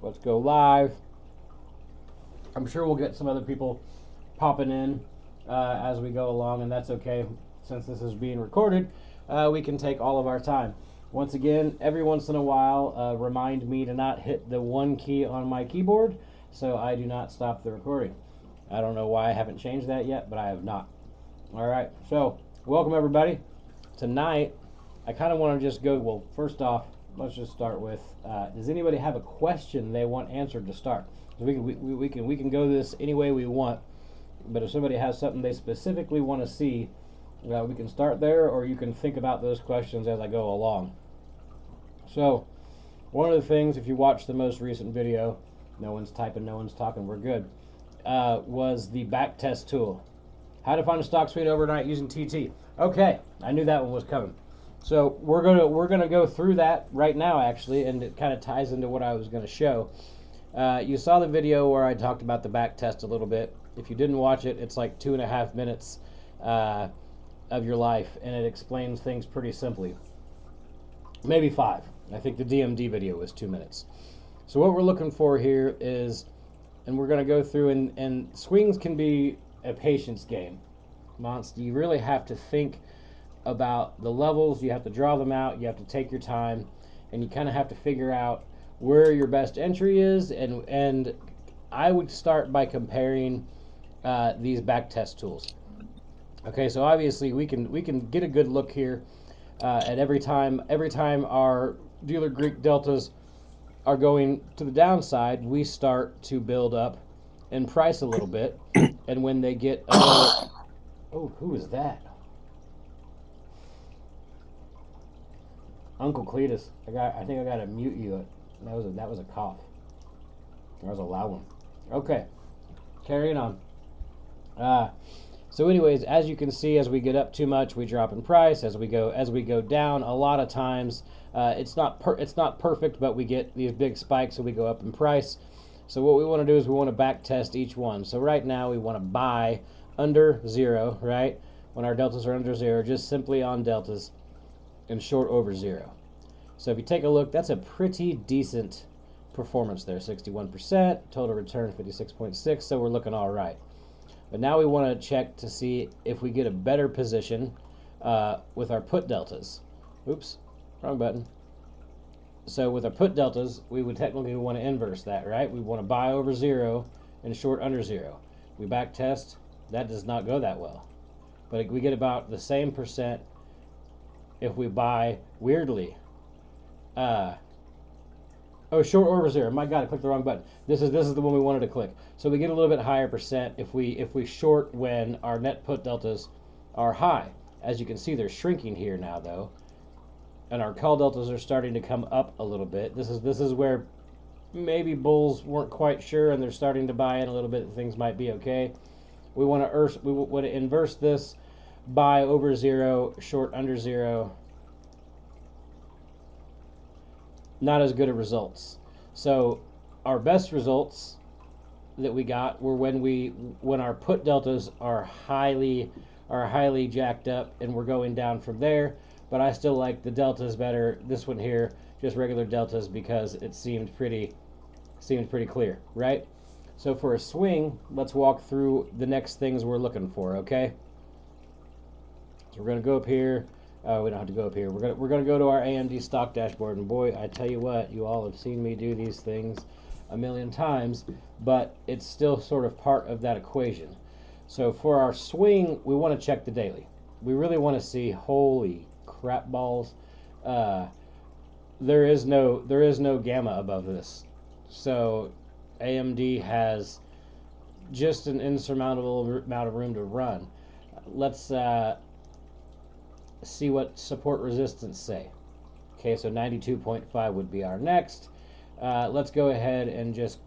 Let's go live. I'm sure we'll get some other people popping in as we go along, and that's okay. Since this is being recorded, we can take all of our time. Once again, every once in a while, remind me to not hit the one key on my keyboard so I do not stop the recording. I don't know why I haven't changed that yet, but I have not. All right, so welcome everybody. Tonight, I kind of want to just go, well, first off, let's just start with, does anybody have a question they want answered to start? We can go this any way we want, but if somebody has something they specifically want to see, we can start there, or you can think about those questions as I go along. So, one of the things, if you watch the most recent video, no one's typing, no one's talking, we're good, was the backtest tool. How to find a stock speed overnight using TT. Okay, I knew that one was coming. So we're gonna go through that right now, actually, and it kind of ties into what I was going to show. You saw the video where I talked about the back test a little bit. If you didn't watch it, it's like 2.5 minutes of your life, and it explains things pretty simply. Maybe 5. I think the DMD video was 2 minutes. So what we're looking for here is, and we're going to go through, and swings can be a patience game. You really have to think about the levels. You have to draw them out. You have to take your time, and you kind of have to figure out where your best entry is. And I would start by comparing these back test tools. Okay, so obviously we can get a good look here at every time our dealer Greek deltas are going to the downside, we start to build up in price a little bit, and when they get oh, who is that? Uncle Cletus. I think I gotta mute you. That was a cough. That was a loud one. Okay, carrying on. So anyways, as you can see, as we get up too much, we drop in price. As we go down, a lot of times it's not perfect, but we get these big spikes, so we go up in price. So what we want to do is we want to back test each one. So right now we want to buy under 0, right? When our deltas are under 0, just simply on deltas, and short over 0. So if you take a look, that's a pretty decent performance there, 61%, total return 56.6, so we're looking all right. But now we want to check to see if we get a better position with our put deltas. Oops, wrong button. So with our put deltas, we would technically want to inverse that, right? We want to buy over 0 and short under 0. We back test, that does not go that well. But we get about the same percent if we buy, weirdly, short over 0. My God, I clicked the wrong button. This is the one we wanted to click. So we get a little bit higher percent if we short when our net put deltas are high. As you can see, they're shrinking here now though, and our call deltas are starting to come up a little bit. This is where maybe bulls weren't quite sure and they're starting to buy in a little bit. Things might be okay. We want to inverse this. Buy over 0, short under 0. Not as good of results. So our best results that we got were when our put deltas are highly jacked up, and we're going down from there. But I still like the deltas better. This one here, just regular deltas, because it seemed pretty clear, right? So for a swing, let's walk through the next things we're looking for, okay? So we're gonna go up here. We don't have to go up here. We're gonna go to our AMD stock dashboard, and boy, I tell you what, you all have seen me do these things a million times, but it's still sort of part of that equation. So for our swing, we want to check the daily. We really want to see, holy crap balls, there is no gamma above this. So AMD has just an insurmountable amount of room to run. Let's see what support resistance say. Okay, so 92.5 would be our next. Let's go ahead and just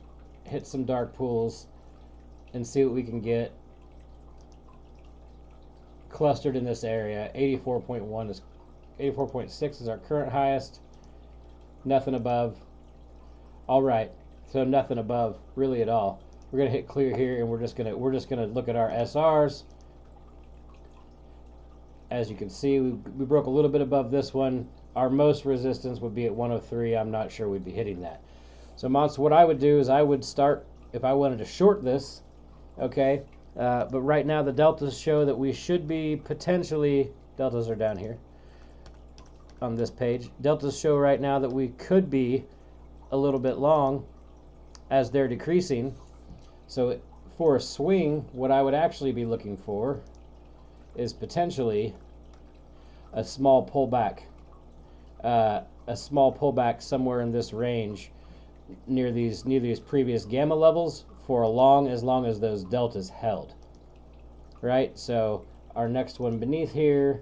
hit some dark pools and see what we can get clustered in this area. 84.6 is our current highest. Nothing above. All right, so nothing above really at all. We're gonna hit clear here, and we're just gonna look at our SRs. As you can see, we broke a little bit above this one. Our most resistance would be at 103. I'm not sure we'd be hitting that. So Monster, what I would do is I would start, if I wanted to short this, okay, but right now the deltas show that we should be potentially, deltas are down here on this page. Deltas show right now that we could be a little bit long as they're decreasing. So for a swing, what I would actually be looking for is potentially a small pullback, somewhere in this range near these previous gamma levels for as long as those deltas held. Right. So our next one beneath here.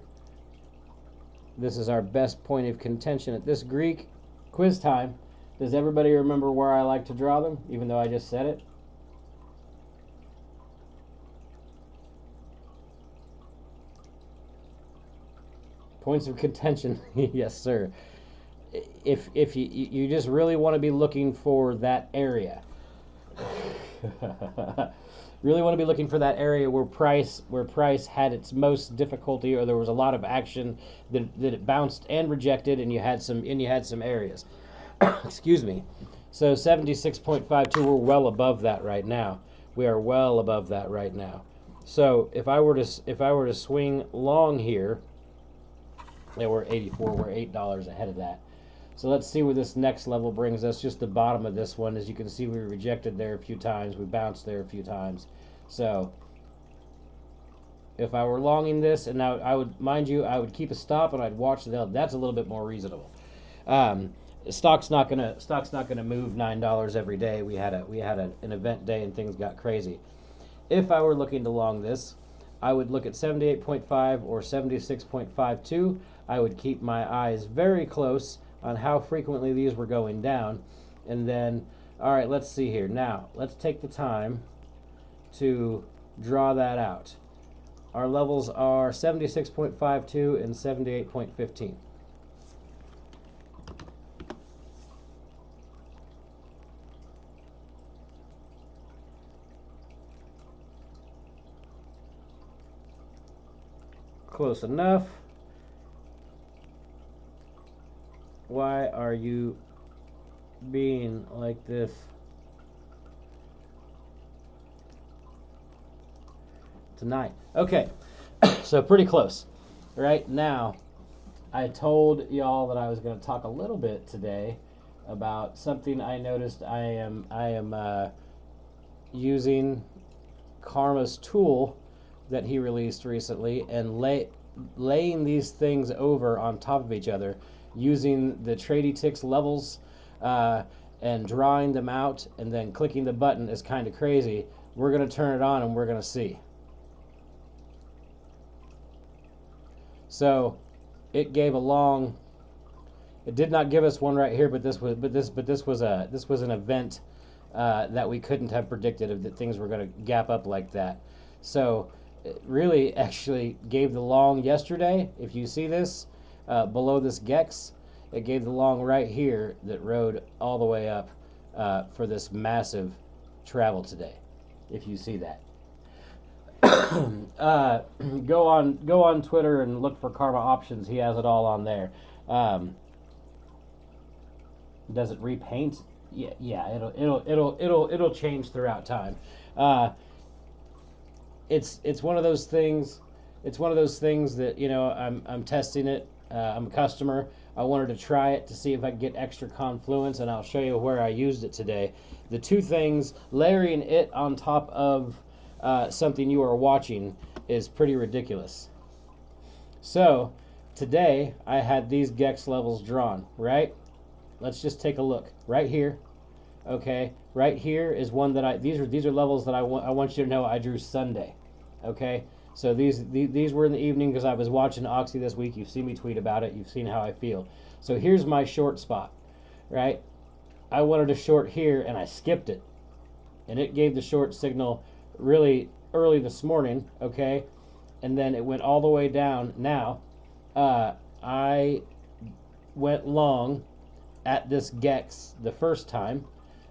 This is our best point of contention at this Greek. Quiz time. Does everybody remember where I like to draw them, even though I just said it? Points of contention. Yes, sir. If you just really want to be looking for that area. Really want to be looking for that area where price had its most difficulty, or there was a lot of action that it bounced and rejected, and you had some areas. Excuse me. So 76.52, we're well above that right now. We are well above that right now. So if I were to swing long here, yeah, we're 84. We're $8 ahead of that. So let's see where this next level brings us. Just the bottom of this one. As you can see, we rejected there a few times. We bounced there a few times. So if I were longing this, and now I would, mind you, I would keep a stop and I'd watch the. That's a little bit more reasonable. Stock's not gonna move $9 every day. We had an event day and things got crazy. If I were looking to long this, I would look at 78.5 or 76.52. I would keep my eyes very close on how frequently these were going down. And then, all right, let's see here. Now, let's take the time to draw that out. Our levels are 76.52 and 78.15. Close enough. Why are you being like this tonight? Okay, so pretty close. Right now, I told y'all that I was going to talk a little bit today about something I noticed. I am using Karma's tool that he released recently and laying these things over on top of each other using the Tradytics levels and drawing them out and then clicking the button is kind of crazy. We're going to turn it on and we're going to see. So it gave a long. It did not give us one right here, but this was an event that we couldn't have predicted of that things were going to gap up like that. So it really actually gave the long yesterday. If you see this below this gex, it gave the long right here that rode all the way up for this massive travel today. If you see that. Go on Twitter and look for Karma Options. He has it all on there. Does it repaint? Yeah. It'll change throughout time. It's one of those things. It's one of those things that I'm testing it. I'm a customer. I wanted to try it to see if I could get extra confluence, and I'll show you where I used it today. The two things, layering it on top of something you are watching is pretty ridiculous. So today I had these gex levels drawn, right? Let's just take a look right here. Okay, right here is one that these are levels that I want you to know I drew Sunday. Okay, so these were in the evening because I was watching Oxy this week. You've seen me tweet about it. You've seen how I feel. So here's my short spot, right? I wanted to short here and I skipped it, and it gave the short signal really early this morning. Okay, and then it went all the way down. Now, I went long at this gex the first time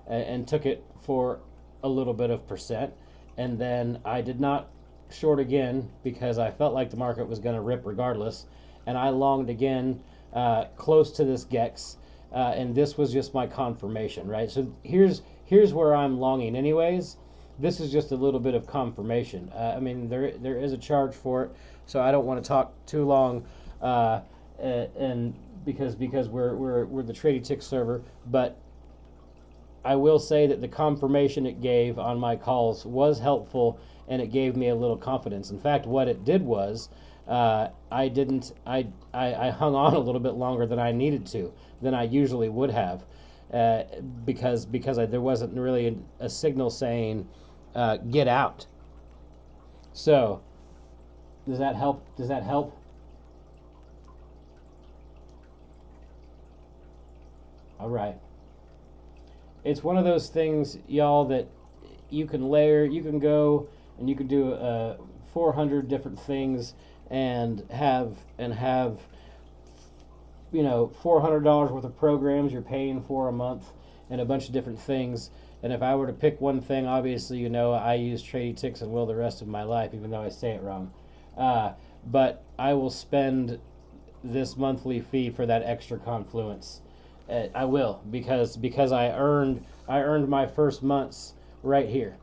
and took it for a little bit of percent, and then I did not short again because I felt like the market was going to rip regardless, and I longed again close to this gex and this was just my confirmation, right? So here's where I'm longing, anyways. This is just a little bit of confirmation. I mean, there is a charge for it, so I don't want to talk too long, and because we're the Tradytics server, but I will say that the confirmation it gave on my calls was helpful, and it gave me a little confidence. In fact, what it did was, I didn't I hung on a little bit longer than I needed to, than I usually would have, uh, because there wasn't really a signal saying get out. So does that help? Does that help? All right. It's one of those things, y'all, that you can layer. You can go and you can do 400 different things and have $400 worth of programs you're paying for a month and a bunch of different things. And if I were to pick one thing, obviously, I use Tradytics and will the rest of my life, even though I say it wrong. But I will spend this monthly fee for that extra confluence. I will, because I earned my first months right here,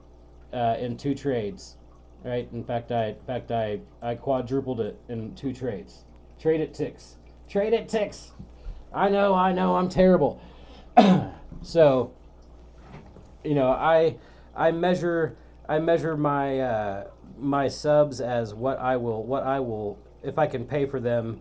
in two trades. Right. In fact, I quadrupled it in two trades. Trade it ticks. Trade it ticks. I know, I'm terrible. So, I measure my subs as what I will if I can pay for them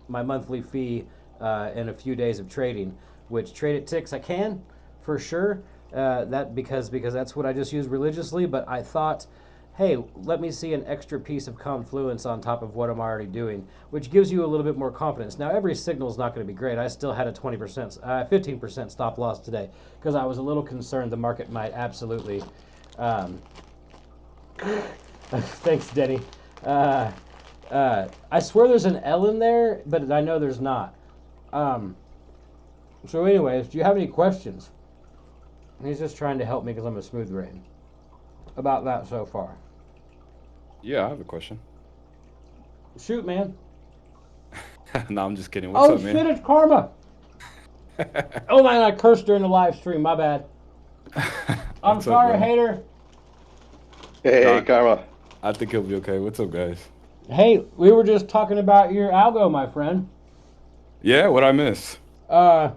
my monthly fee in a few days of trading, which trade it ticks I can for sure. That because that's what I just use religiously. But I thought, hey, let me see an extra piece of confluence on top of what I'm already doing, which gives you a little bit more confidence. Now, every signal is not going to be great. I still had a 20%, 15% stop loss today because I was a little concerned the market might absolutely. Um, Thanks, Denny. Uh, I swear there's an L in there, but I know there's not. Um, so, anyways, do you have any questions? He's just trying to help me because I'm a smooth brain about that so far. Yeah, I have a question. Shoot, man. No, I'm just kidding. What's Oh up, man? shit, it's Karma. Oh man, I cursed during the live stream. My bad. I'm What's up, sorry, bro? hater. Hey, Nah, Karma. I think he'll be okay. What's up, guys? Hey, we were just talking about your algo, my friend. Yeah, what I miss? Uh,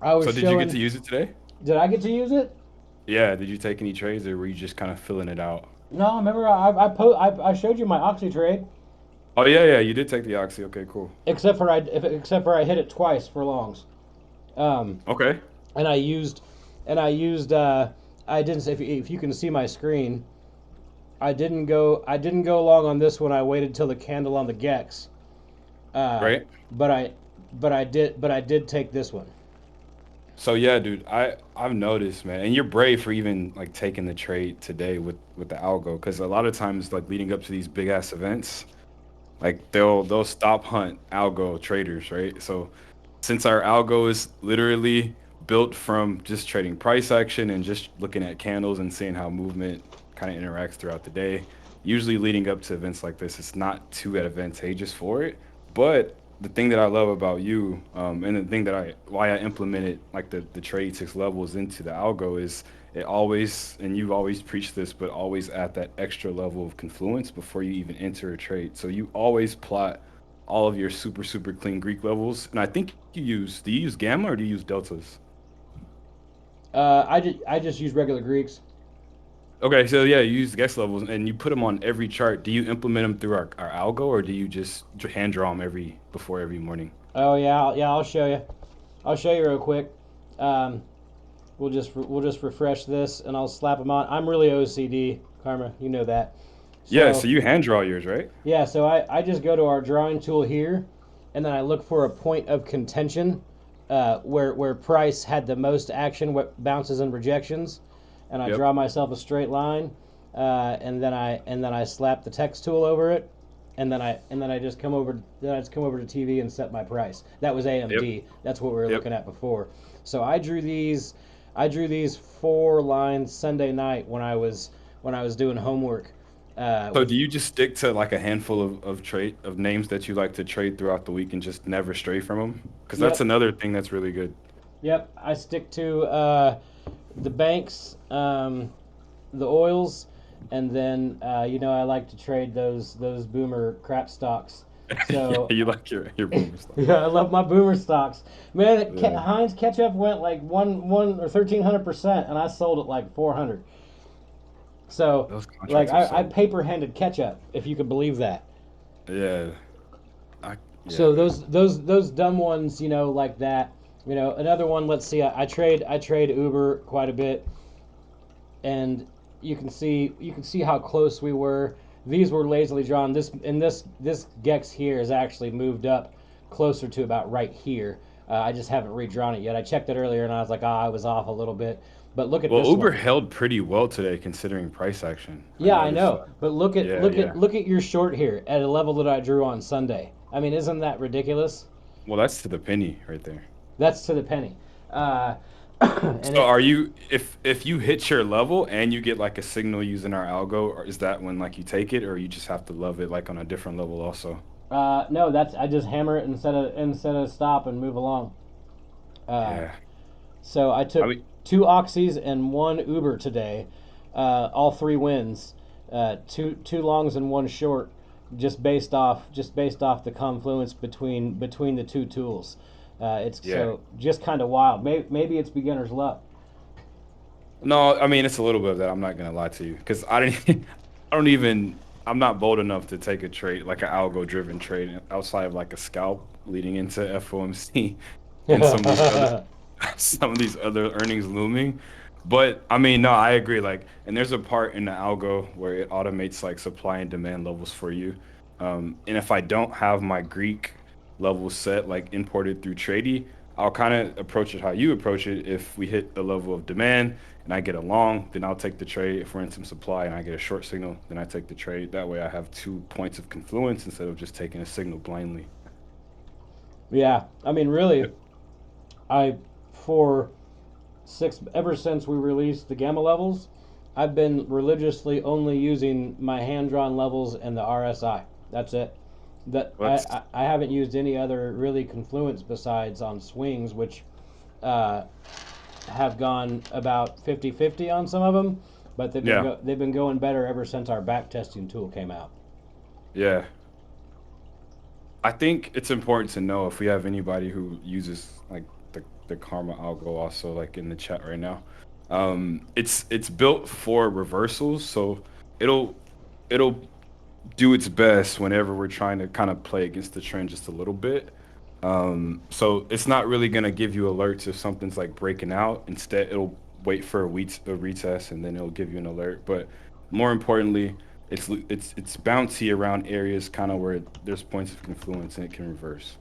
I was So did you get to showing. use it today? Did I get to use it? Yeah, did you take any trades or were you just kind of filling it out? No, remember I showed you my oxy trade, Oh yeah, yeah, you did take the Oxy. Okay, cool. except for I hit it twice for longs. Um, Okay, and I used I didn't if you can see my screen. I didn't go long on this one. I waited till the candle on the Gex. Uh, right. but I did take this one. So yeah, dude, I've noticed, man, and you're brave for even like taking the trade today with the algo, because a lot of times like leading up to these big ass events, like they'll stop hunt algo traders, right? So since our algo is literally built from just trading price action and just looking at candles and seeing how movement kind of interacts throughout the day, usually leading up to events like this, it's not too advantageous for it. But the thing that I love about you, and the thing that why I implemented like the trade six levels into the algo is it always, and you've always preached this, but always add that extra level of confluence before you even enter a trade. So you always plot all of your super clean Greek levels. And I think do you use gamma or do you use deltas? I just use regular Greeks. Okay, so yeah, you use the Gex levels and you put them on every chart. Do you implement them through our algo or do you just hand draw them before every morning? Oh yeah, yeah. I'll show you. I'll show you real quick. Um, we'll just refresh this, and I'll slap them on. I'm really OCD, Karma. You know that. Yeah, so So you hand draw yours, right? yeah, so I just go to our drawing tool here, and then I look for a point of contention, where price had the most action, what bounces and rejections, and I Yep. draw myself a straight line, and then I slap the text tool over it, and then I just come over to TV and set my price. That was Yep. AMD. That's what we were Yep. looking at before. So I drew these four lines Sunday night when I was doing homework. So With do you just stick to like a handful of trade of names that you like to trade throughout the week and just never stray from them? Because that's Yep. another thing that's really good. Yep, I stick to the banks, the oils, and then I like to trade those boomer crap stocks. Yeah, So you like your boomer stuff. yeah, I love my boomer stocks. Man, Yeah, Heinz ketchup went like one or 1,300%, and I sold it like 400. So those like contracts are I so paper handed ketchup, if you could believe that. yeah. Yeah, So man. those dumb ones, like that. Another one. Let's see. I trade Uber quite a bit, and you can see how close we were. These were lazily drawn. This gex here is actually moved up closer to about right here. I just haven't redrawn it yet. I checked it earlier and I was like, I was off a little bit. But look at Well, this Uber one. held pretty well today considering price action. I Yeah, I noticed know. that. But look at Yeah, look at yeah. look at your short here at a level that I drew on Sunday. I mean, isn't that ridiculous? Well, that's to the penny right there. That's to the penny. Uh, and So it are you if you hit your level and you get like a signal using our algo, or is that when like you take it, or you just have to love it like on a different level also? no, that's I just hammer it instead of stop and move along. Uh, Yeah. so I I took mean, two oxys and one Uber today, all three wins, two longs and one short, just based off the confluence between the two tools. It's yeah. so just kind of wild. Maybe it's beginner's luck. No, I mean it's a little bit of that. I'm not gonna lie to you because I didn't. I don't even. I'm not bold enough to take a trade like an algo driven trade outside of like a scalp leading into FOMC and some of these other some of these other earnings looming. But I mean, no, I agree. Like, and there's a part in the algo where it automates like supply and demand levels for you. And if I don't have my Greek level set, like imported through Trady, I'll kind of approach it how you approach it. If we hit the level of demand and I get a long, then I'll take the trade. If we're in some supply and I get a short signal, then I take the trade. That way I have 2 points of confluence instead of just taking a signal blindly. Yeah, I mean, really, I for six ever since we released the gamma levels, I've been religiously only using my hand drawn levels and the RSI. That's it. That I, Let's I, I haven't used any other really confluence besides on swings, which uh, have gone about 50-50 on some of them, but yeah, they've been going better ever since our back testing tool came out. yeah. I think it's important to know if we have anybody who uses like the Karma algo also like in the chat right now. It's built for reversals, so it'll it'll do its best whenever we're trying to kind of play against the trend just a little bit. So it's not really gonna give you alerts if something's like breaking out. Instead, it'll wait for a retest and then it'll give you an alert. But more importantly, it's bouncy around areas kind of where there's points of confluence and it can reverse.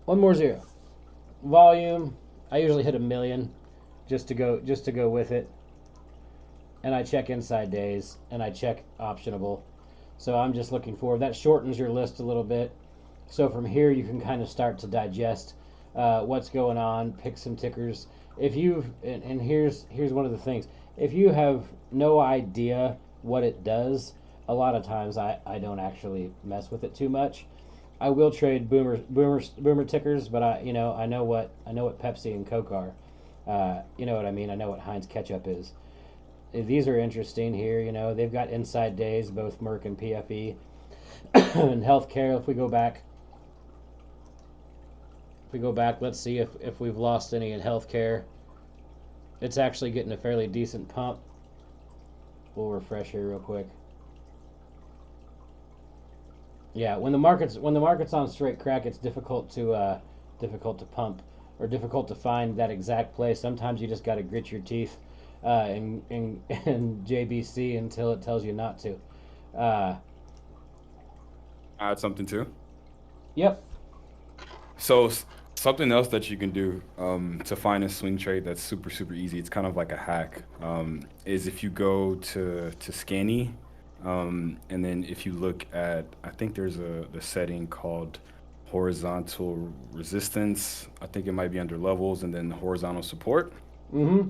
One more zero. Volume. I usually hit a million just to go with it, and I check inside days and I check optionable. So I'm just looking for that shortens your list a little bit. So from here you can kind of start to digest what's going on, pick some tickers. If you've and here's one of the things. If you have no idea what it does, a lot of times I don't actually mess with it too much. I will trade boomer tickers, but I know what Pepsi and Coke are. You know what I mean. I know what Heinz ketchup is. These are interesting here. They've got inside days, both Merck and PFE, and healthcare. If we go back, let's see if we've lost any in healthcare. It's actually getting a fairly decent pump. We'll refresh here real quick. Yeah, when the market's on straight crack, it's difficult to pump or difficult to find that exact place. Sometimes you just got to grit your teeth in JBC until it tells you not to. Uh, Add something too. yep. So something else that you can do to find a swing trade that's super easy. It's kind of like a hack. Is if you go to Scanny, and then if you look at, I think there's a the setting called horizontal resistance. I think it might be under levels, and then horizontal support. Mm-hmm.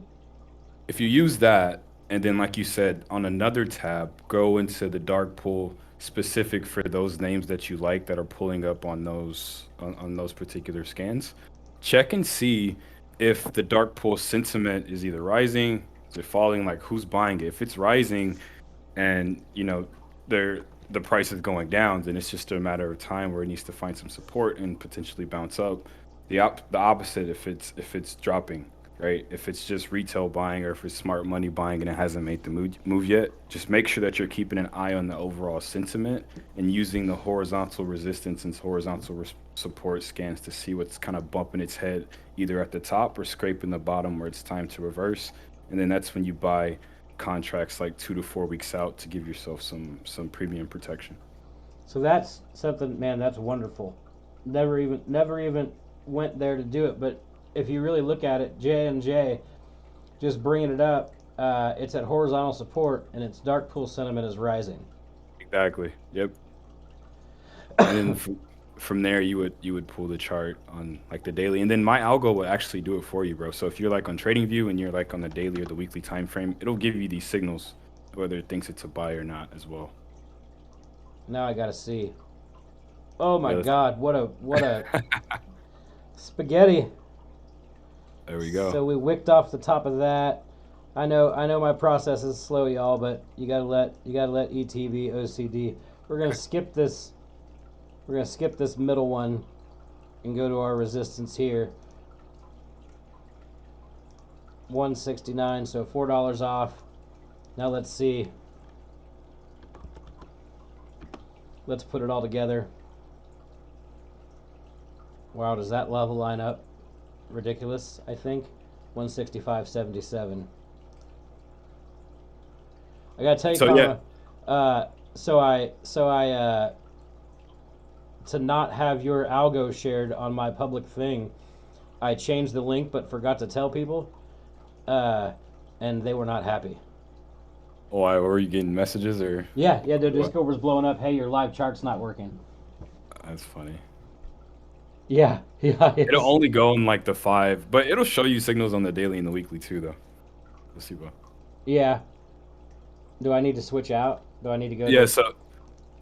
If you use that, And then, like you said, on another tab, go into the dark pool specific for those names that you like that are pulling up on those particular scans. Check and see if the dark pool sentiment is either rising, is it falling, like who's buying it. If it's rising, and they're the price is going down, then it's just a matter of time where it needs to find some support and potentially bounce up. The opposite, if it's dropping, right? If it's just retail buying or if it's smart money buying and it hasn't made the move yet, just make sure that you're keeping an eye on the overall sentiment and using the horizontal resistance and horizontal support scans to see what's kind of bumping its head either at the top or scraping the bottom where it's time to reverse. And then that's when you buy contracts like 2 to 4 weeks out to give yourself some premium protection. So that's something, man. That's wonderful. Never even went there to do it. But if you really look at it, J and J, just bringing it up, it's at horizontal support, and its dark pool sentiment is rising. Exactly. Yep. And then from there you would pull the chart on like the daily, and then my algo will actually do it for you, bro. So if you're like on TradingView and you're like on the daily or the weekly time frame, it'll give you these signals whether it thinks it's a buy or not as well. Now I gotta see. Oh my Yeah, God! What a spaghetti! there we go. So we wicked off the top of that. I know my process is slow, y'all, but you gotta let ETB OCD. We're gonna skip this. We're gonna skip this middle one and go to our resistance here. 169, so $4 off. Now let's see. Let's put it all together. Wow, does that level line up? Ridiculous, I think. 165.77. I gotta tell you, So yeah. Karma. So I to not have your algo shared on my public thing, I changed the link but forgot to tell people, uh, and they were not happy. Why were you getting messages or Yeah, their what? Discord was blowing up. Hey, your live chart's not working. That's funny. Yeah, It'll it's only go in like the five, but it'll show you signals on the daily and the weekly too, though. Let's see, bro. yeah. Do I need to switch out? Do I need to go Yeah. to?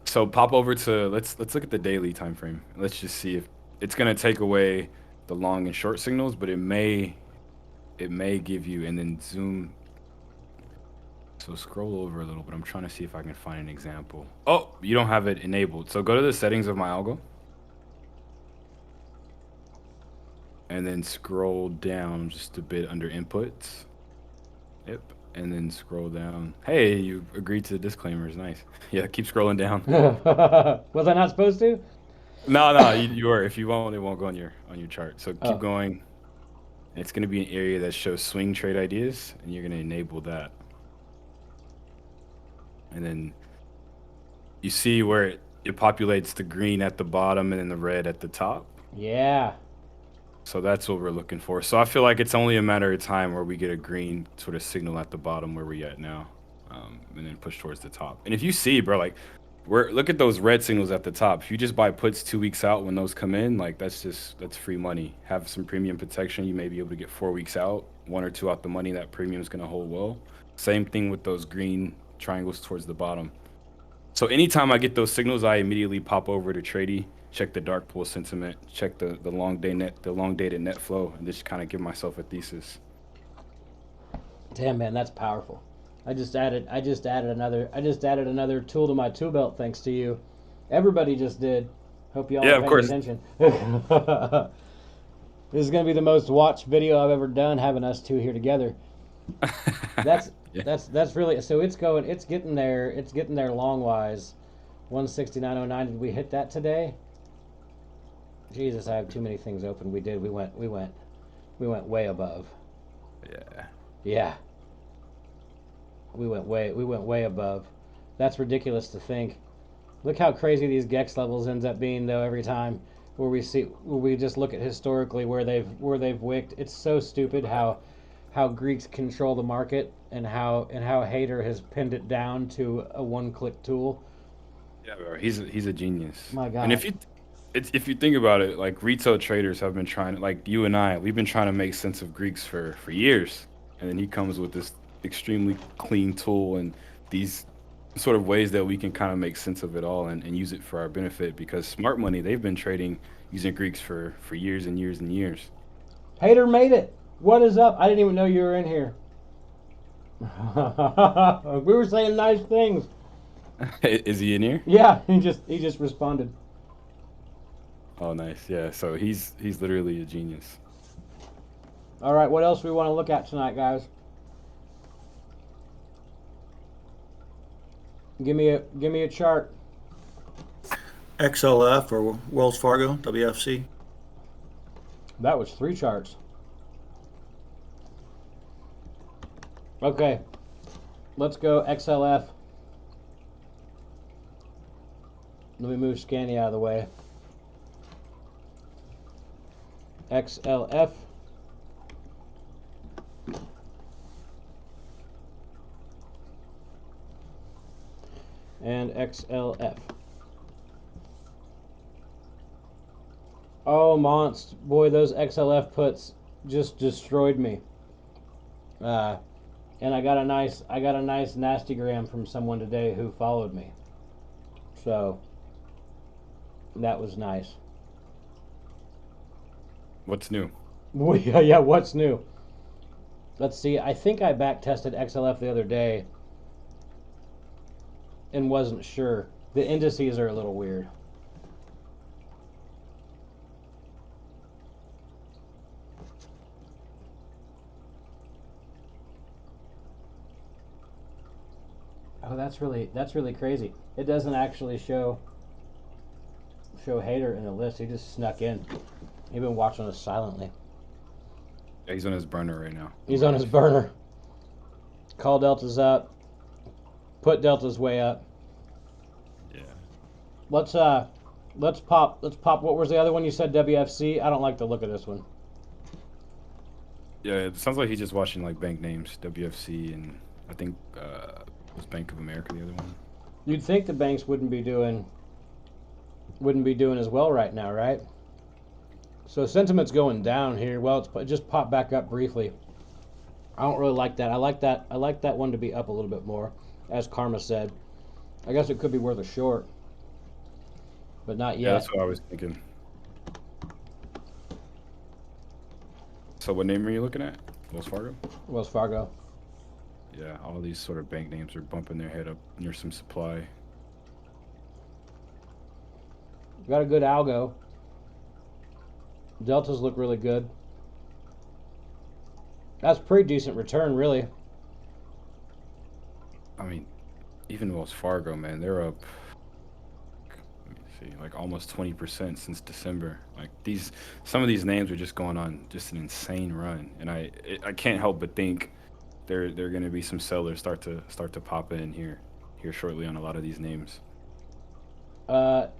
So pop over to let's look at the daily time frame. Let's just see if it's gonna take away the long and short signals, but it may give you, and then zoom. So scroll over a little bit. I'm trying to see if I can find an example. Oh, you don't have it enabled. So go to the settings of my algo and then scroll down just a bit under inputs. Yep. And then scroll down. Hey, you agreed to the disclaimers. Nice. Yeah, keep scrolling down. Was I not supposed to? No, you were. If you won't, it won't go on your chart. So keep Oh, going. It's going to be an area that shows swing trade ideas, and you're going to enable that. And then you see where it populates the green at the bottom and then the red at the top. yeah. So that's what we're looking for. So I feel like it's only a matter of time where we get a green sort of signal at the bottom where we at now, and then push towards the top. And if you see, bro, like look at those red signals at the top. If you just buy puts 2 weeks out when those come in, like that's free money. Have some premium protection. You may be able to get 4 weeks out, one or two out the money. That premium is gonna hold well. Same thing with those green triangles towards the bottom. So anytime I get those signals, I immediately pop over to Trady, check the dark pool sentiment, check the long dated net flow, and just kind of give myself a thesis. Damn, man, that's powerful. I just added another tool to my tool belt thanks to you. Everybody just did. Hope y'all Yeah, are of paying course. attention. This is gonna be the most watched video I've ever done having us two here together. That's Yeah. that's really so it's getting there long wise. 169.09. Did we hit that today? Jesus, I have too many things open. We did. We went way above. Yeah. Yeah, we went way above. That's ridiculous to think. Look how crazy these Gex levels ends up being though every time where we just look at historically where they've wicked. It's so stupid how Greeks control the market and how Hader has pinned it down to a one-click tool. Yeah, bro. He's a genius. My And God. if you think about it, like retail traders have been trying, like you and I, we've been trying to make sense of Greeks for years, and then he comes with this extremely clean tool, and these sort of ways that we can kind of make sense of it all and use it for our benefit. Because smart money, they've been trading using Greeks for years and years and years. Hater made it. What is up? I didn't even know you were in here. We were saying nice things. Is he in here? Yeah, he just responded. Oh, nice. Yeah. So he's literally a genius. All right, what else we want to look at tonight, guys? Give me a chart. XLF or Wells Fargo, WFC. That was three charts. Okay, let's go XLF. Let me move Scanny out of the way. XLF. And XLF. Oh, monst, boy, those XLF puts just destroyed me. Uh, and I got a nice nasty gram from someone today who followed me. So that was nice. What's new? Yeah, what's new? Let's see. I think I back tested XLF the other day and wasn't sure. The indices are a little weird. Oh, that's really crazy. It doesn't actually show Hater in the list. He just snuck in. He's been watching us silently. Yeah, he's on his burner right now. He's on his burner. Call deltas up. Put deltas way up. Yeah. Let's uh, let's pop. What was the other one you said? WFC. I don't like the look of this one. Yeah. It sounds like he's just watching like bank names, WFC, and I think was Bank of America the other one. You'd think the banks wouldn't be doing as well right now, right? So sentiment's going down here. Well, it just popped back up briefly. I don't really like that. I like that one to be up a little bit more, as Karma said. I guess it could be worth a short, but not Yeah, yet. that's what I was thinking. So what name are you looking at? Wells Fargo? Wells Fargo. Yeah, all these sort of bank names are bumping their head up near some supply. Got a good algo. Deltas look really good. That's pretty decent return, really. I mean, even Wells Fargo, man, they're up. Let me see, like almost 20% since December. Like some of these names are just going on just an insane run, and I can't help but think there are going to be some sellers start to pop in here shortly on a lot of these names.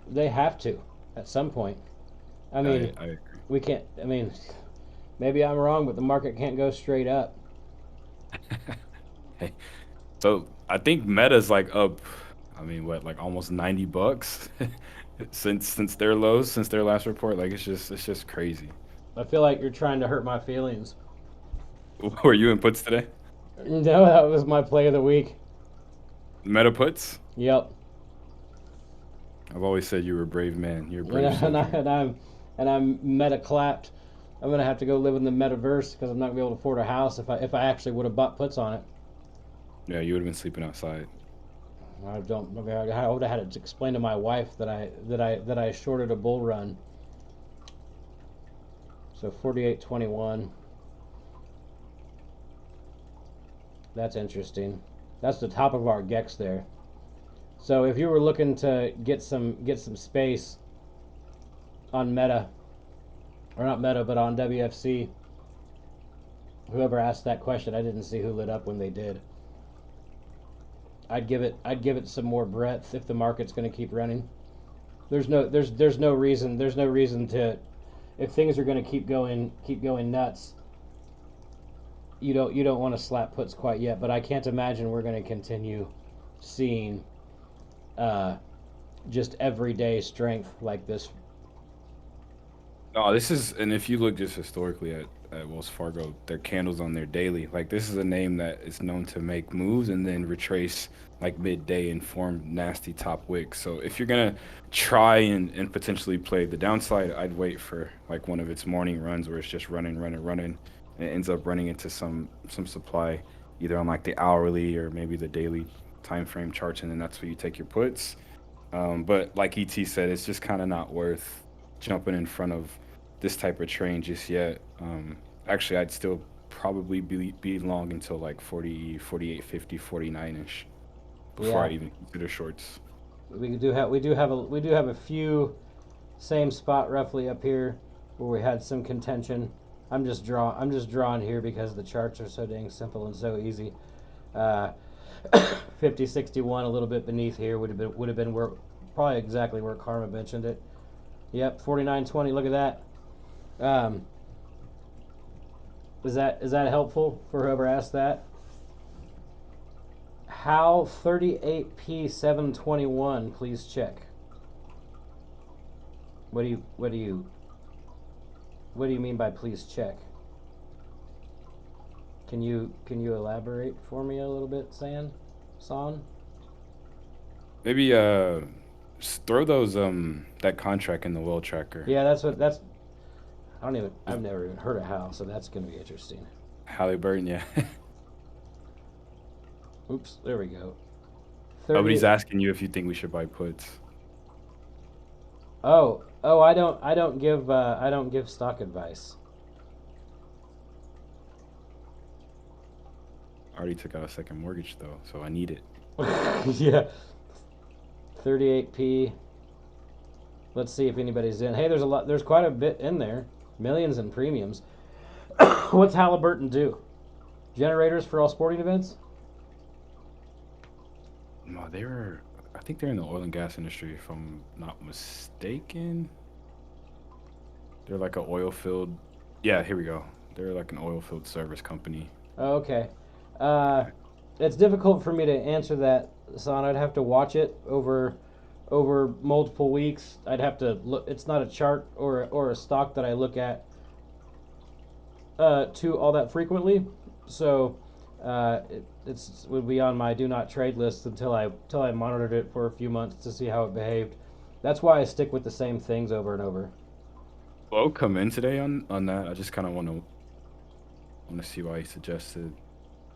They have to, at some point. I I mean, I agree. we can't. I mean, maybe I'm wrong, but the market can't go straight up. Hey, so I think Meta's like up. I mean, what, like almost $90 since their lows, since their last report. Like it's just crazy. I feel like you're trying to hurt my feelings. Were you in puts today? No, that was my play of the week. Meta puts? Yep. I've always said you were a brave man. You're a And, I, brave and, I, soldier. and I'm and I'm meta clapped. I'm gonna have to go live in the metaverse because I'm not gonna be able to afford a house if I actually would have bought puts on it. Yeah, you would have been sleeping outside. I don't. I would have had to explain to my wife that I shorted a bull run. So 48.21. That's interesting. That's the top of our gex there. So if you were looking to get some space on meta, or not meta, but on WFC, whoever asked that question, I didn't see who lit up when they did. I'd give it some more breadth if the market's going to keep running. There's no reason to, if things are going to keep going nuts. You don't want to slap puts quite yet, but I can't imagine we're going to continue seeing uh, just everyday strength like this. No, this is, and if you look just historically at at Wells Fargo, their candles on their daily. Like this is a name that is known to make moves and then retrace like midday and form nasty top wicks. So if you're gonna try and potentially play the downside, I'd wait for like one of its morning runs where it's just running, running, running, and it ends up running into some supply, either on like the hourly or maybe the daily time frame charts, and then that's where you take your puts. But like ET said, it's just kind of not worth jumping in front of this type of train just yet. Actually, I'd still probably be long until like 40, 48, 50, 49-ish before Yeah, I'd even consider shorts. we do have a few same spot roughly up here where we had some contention. I'm just drawing here because the charts are so dang simple and so easy. Uh, 5061 a little bit beneath here would have been where probably exactly where Karma mentioned it. Yep, 4920. Look at that. Um, is that helpful for whoever asked that? How 38p 721? Please check. What do you mean by please check? Can you elaborate for me a little bit, San? Maybe throw those that contract in the well tracker. Yeah, that's. I've never even heard of how, so that's gonna be interesting. Halliburton, yeah. Oops, there we go. Nobody's 30. asking you if you think we should buy puts. Oh, I don't give stock advice. I already took out a second mortgage though, so I need it. Yeah, 38p. Let's see if anybody's in. Hey, there's quite a bit in there. Millions in premiums. What's Halliburton do? Generators for all sporting events? No, they were. I think they're in the oil and gas industry, if I'm not mistaken. They're like an oil field. Yeah, here we go. They're like an oil field service company. Oh, okay. Uh, it's difficult for me to answer that, Son. I'd have to watch it over multiple weeks. I'd have to look. It's not a chart or a stock that I look at too all that frequently. So it's would be on my do not trade list until I monitored it for a few months to see how it behaved. That's why I stick with the same things over and over. Flo come in today on that. I just kind of want to see why he suggested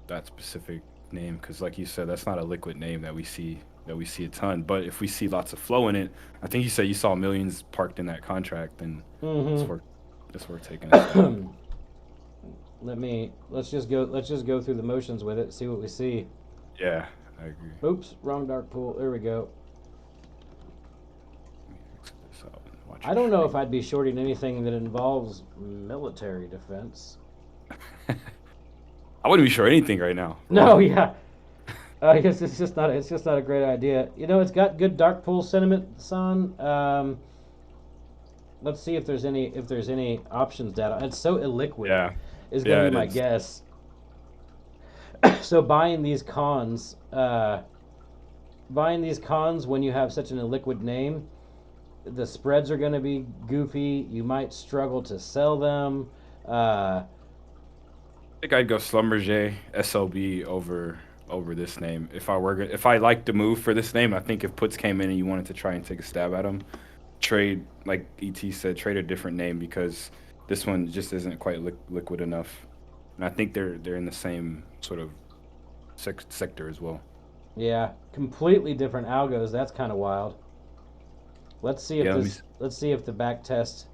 that specific name because, like you said, that's not a liquid name that we see a ton. But if we see lots of flow in it, I think you said you saw millions parked in that contract, then it's Mm-hmm. worth it's worth taking a stab. Let's just go through the motions with it. See what we see. Yeah, I agree. Oops, wrong dark pool. There we go. Let me exit this out and watch I your don't know if screen. I'd be shorting anything that involves military defense. I wouldn't be sure anything right now. No, yeah. I guess it's just not a great idea. It's got good dark pool sentiment, son. Let's see if there's any options data. It's so illiquid, Yeah, is going yeah, to be it my is. guess. So buying these cons when you have such an illiquid name, the spreads are going to be goofy. You might struggle to sell them. Uh, I think I'd go Schlumberger SLB over this name. If I liked the move for this name, I think if puts came in and you wanted to try and take a stab at them, trade like ET said, trade a different name because this one just isn't quite liquid enough. And I think they're in the same sort of sector as well. yeah, completely different algos. That's kind of wild. Let's see if Yeah, this. Let's see if the back test.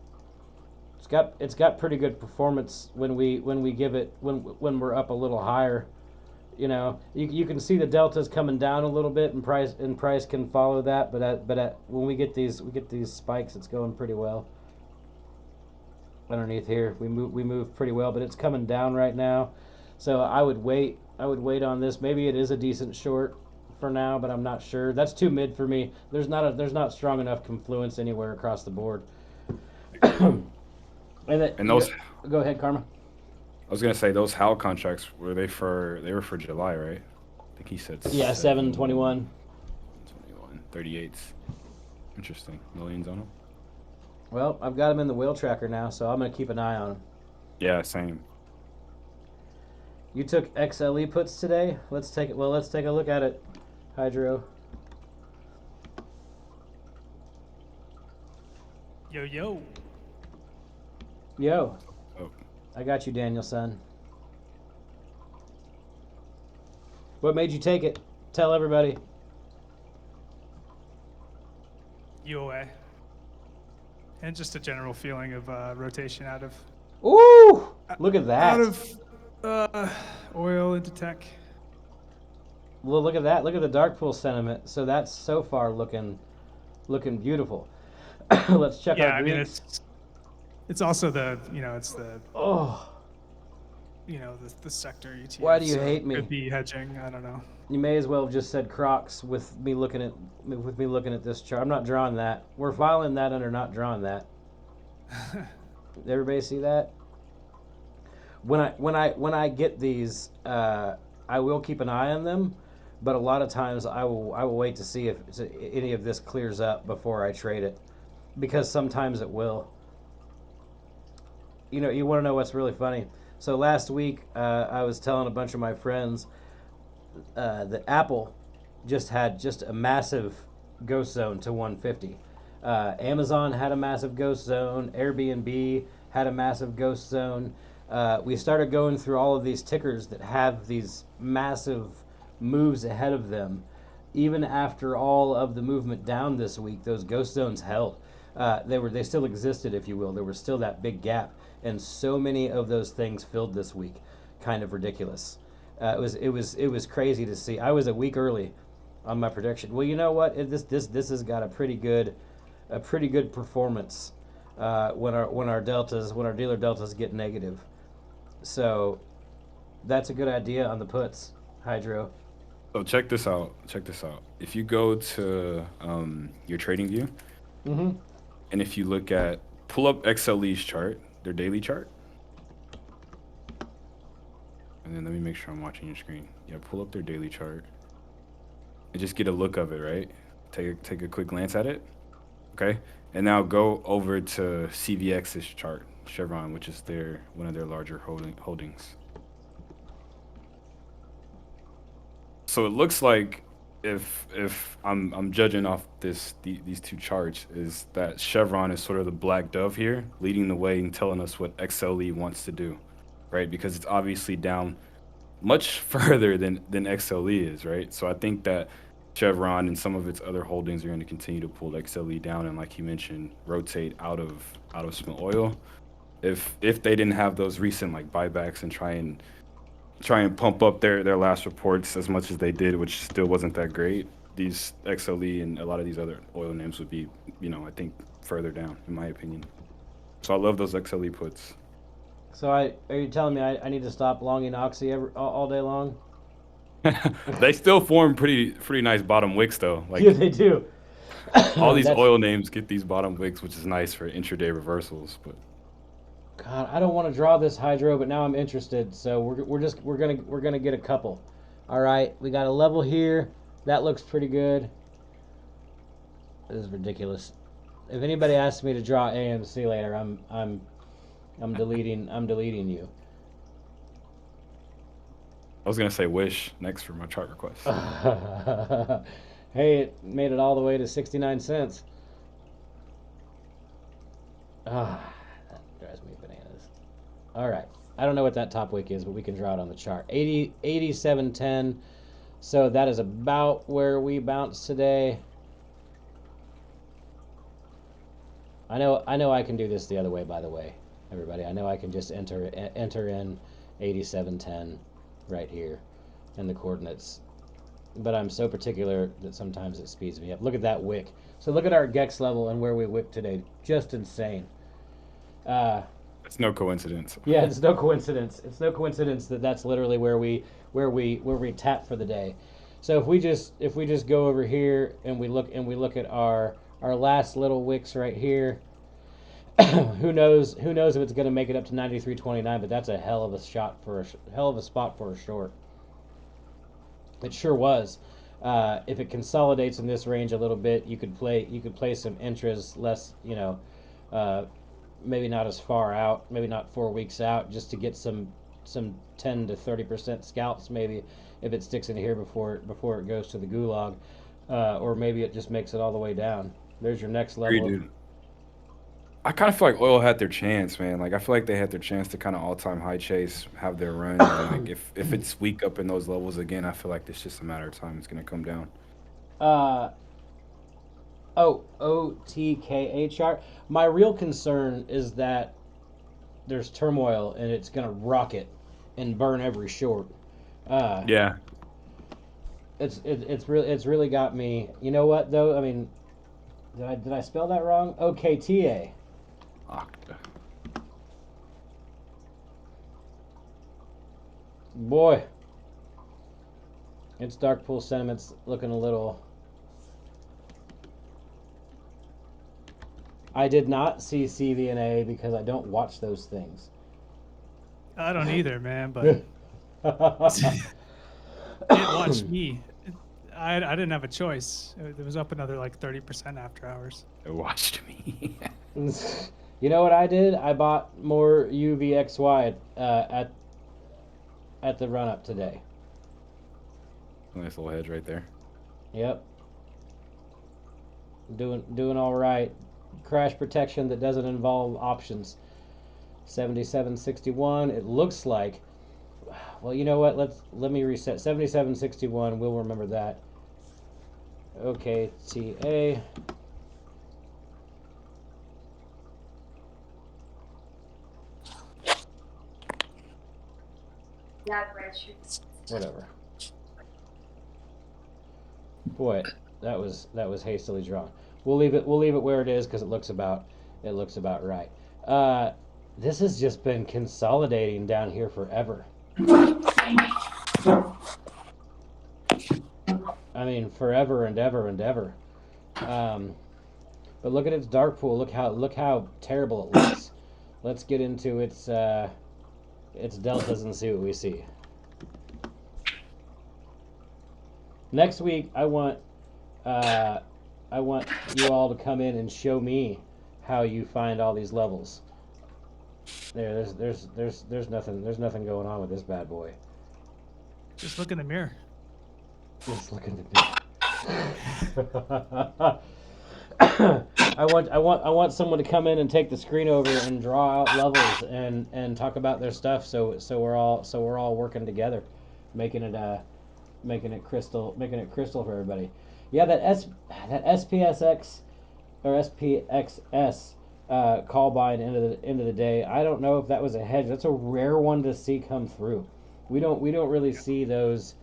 It's got pretty good performance when we give it when we're up a little higher. You can see the deltas coming down a little bit, and price can follow that. When we get these spikes, it's going pretty well. Underneath here, we move pretty well, but it's coming down right now. So I would wait on this. Maybe it is a decent short for now, but I'm not sure. That's too mid for me. There's not strong enough confluence anywhere across the board. agreed. And that And you those, go ahead, Karma. I was gonna say those HAL contracts they were for July, right? I think he said Yeah, 7, 721. 21, 38s. Interesting. Millions on them. Well, I've got him in the whale tracker now, so I'm gonna keep an eye on him. Yeah, same. You took XLE puts today. Let's take it. Well, let's take a look at it, Hydro. Yo. Yo, Oh, I got you, Daniel, son. What made you take it? Tell everybody. UOA. And just a general feeling of rotation out of Ooh, look at that. oil into tech. Well, look at that. Look at the dark pool sentiment. So that's so far looking beautiful. Let's check Yeah, our I mean Greeks. it's also the it's the Oh, the sector ETF. Why do you so hate me? Could be hedging. I don't know. you may as well have just said Crocs with me looking at this chart. I'm not drawing that. We're filing that under not drawing that. Everybody see that? When I get these, I will keep an eye on them, but a lot of times I will wait to see if any of this clears up before I trade it, because sometimes it will. You want to know what's really funny? So last week, I was telling a bunch of my friends that Apple just had just a massive ghost zone to 150. Amazon had a massive ghost zone. Airbnb had a massive ghost zone. We started going through all of these tickers that have these massive moves ahead of them. Even after all of the movement down this week, those ghost zones held. They still existed, if you will. There was still that big gap, and so many of those things filled this week. Kind of ridiculous. It was crazy to see. I was a week early on my prediction. Well, you know what? This has got a pretty good performance when our dealer deltas get negative. So that's a good idea on the puts, Hydro. so check this out. Check this out. If you go to your trading view, Mm-hmm. and if you look at pull up XLE's chart, their daily chart, and then let me make sure I'm watching your screen. Yeah, pull up their daily chart and just get a look of it, right? Take a quick glance at it. Okay. And now go over to CVX's chart, Chevron, which is one of their larger holdings. So it looks like if I'm judging off these two charts, is that Chevron is sort of the black dove here, leading the way and telling us what XLE wants to do, right? Because it's obviously down much further than XLE is, right? So I think that Chevron and some of its other holdings are going to continue to pull XLE down, and like you mentioned, rotate out of small oil. If they didn't have those recent like buybacks and try and pump up their last reports as much as they did, which still wasn't that great, these XLE and a lot of these other oil names would be, I think further down in my opinion. So I love those XLE puts. So are you telling me I need to stop longing Oxy all day long? They still form pretty nice bottom wicks though. Yeah, Like they do. all these That's oil names get these bottom wicks, which is nice for intraday reversals. But God. I don't want to draw this Hydro, but now I'm interested. So we're gonna get a couple. All right, we got a level here. That looks pretty good. This is ridiculous. If anybody asks me to draw AMC later, I'm deleting you. I was gonna say wish next for my chart request. Hey, it made it all the way to 69 cents. Ah, that drives me bananas. All right. I don't know what that top wick is, but we can draw it on the chart. 87.10. So that is about where we bounced today. I know I can do this the other way, by the way, everybody. I know I can just enter in 87.10 right here and the coordinates. But I'm so particular that sometimes it speeds me up. Look at that wick. So look at our GEX level and where we wicked today. Just insane. Uh, It's no coincidence. yeah, it's no coincidence. It's no coincidence that that's literally where we tap for the day. So if we just go over here and we look at our last little wicks right here. Who knows if it's going to make it up to 93.29, but that's a hell of a shot for hell of a spot for a short. It sure was. If it consolidates in this range a little bit, you could play some intras less, uh, maybe not as far out, maybe not 4 weeks out, just to get some 10 to 30% scalps, maybe if it sticks in here before it goes to the gulag, or maybe it just makes it all the way down. There's your next Agree, level. dude. I kind of feel like oil had their chance, man. Like I feel like they had their chance to kind of all-time high chase, have their run, and like if it's weak up in those levels again, I feel like it's just a matter of time. It's gonna come down. Uh, OTKHR. My real concern is that there's turmoil and it's gonna rocket and burn every short. Uh, Yeah. it's really got me. You know what though? I mean, did I spell that wrong? OKTA. Octa. Boy, its dark pool sentiment's looking a little. I did not see CVNA because I don't watch those things. I don't either, man, but it watched me. I didn't have a choice. It was up another like 30% after hours. It watched me. You know what I did? I bought more UVXY at the run up today. Nice little hedge right there. Yep. Doing all right. Crash protection that doesn't involve options. 7761. It looks like. Well, you know what? Let me reset. 7761. We'll remember that. Okay, TA. Whatever. Boy, that was hastily drawn. We'll leave it where it is because it looks about right. This has just been consolidating down here forever. I mean, forever and ever and ever. But look at its dark pool. Look how terrible it looks. Let's get into its deltas and see what we see. Next week, I want you all to come in and show me how you find all these levels. There's nothing going on with this bad boy. Just look in the mirror. Just look at the I want someone to come in and take the screen over and draw out levels and talk about their stuff so we're all working together, making it crystal for everybody. Yeah, that SPSX or SPXS call by end of the day. I don't know if that was a hedge. That's a rare one to see come through. We don't really see those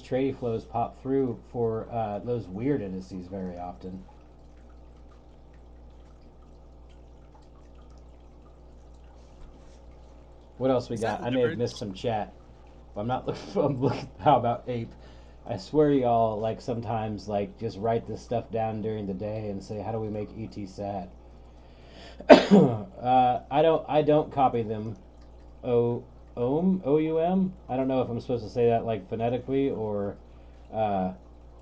trade flows pop through for those weird indices very often. What else we Is got? that I may have leverage? missed some chat. I'm not looking. I'm looking. How about Ape? I swear y'all like sometimes like just write this stuff down during the day and say how do we make ET sad. I don't copy them. OUM. I don't know if I'm supposed to say that like phonetically or I'm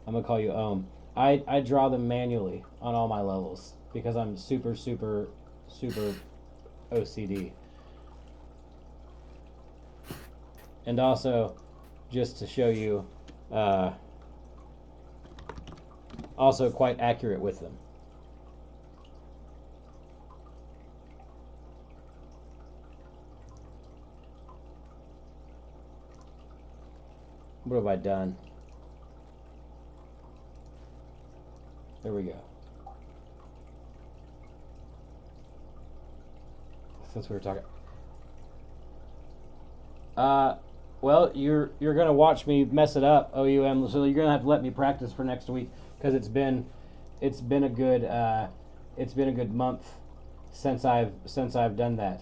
gonna call you Ohm. I draw them manually on all my levels because I'm super OCD. And also, just to show you, also quite accurate with them. What have I done? There we go. Since we were talking. Well, you're gonna watch me mess it up, OUM. So you're gonna have to let me practice for next week because it's been a good month since I've done that.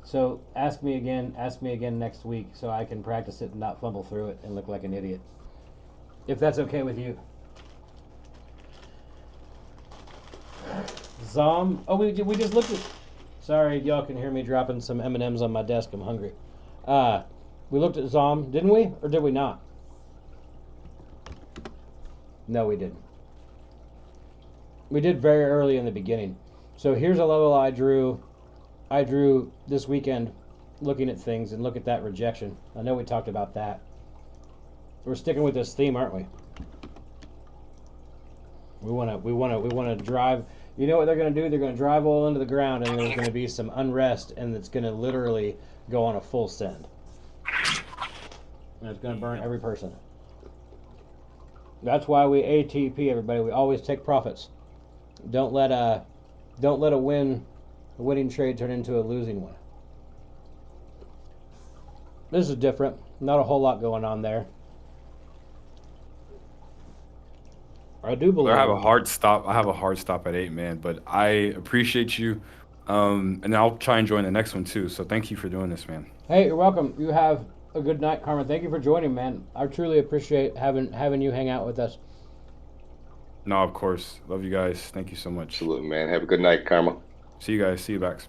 So ask me again next week so I can practice it and not fumble through it and look like an idiot. If that's okay with you. Zom. Oh, we just looked at. Sorry, y'all can hear me dropping some M&Ms on my desk. I'm hungry. We looked at Zom, didn't we? Or did we not? No, we didn't. We did very early in the beginning. So here's a level I drew. I drew this weekend, looking at things and look at that rejection. I know we talked about that. We're sticking with this theme, aren't we? We wanna drive. You know what they're gonna do? They're gonna drive oil into the ground, and there's gonna be some unrest, and it's gonna literally go on a full send, and it's gonna burn every person. That's why we ATP, everybody. We always take profits. Don't let a winning trade turn into a losing one. This is different. Not a whole lot going on there. I do believe. I have a hard stop. I have a hard stop at 8, man. But I appreciate you, and I'll try and join the next one too. So thank you for doing this, man. Hey, you're welcome. You have a good night, Carmen. Thank you for joining, man. I truly appreciate having you hang out with us. No, of course. Love you guys. Thank you so much. Absolutely, man. Have a good night, Karma. See you guys. See you back.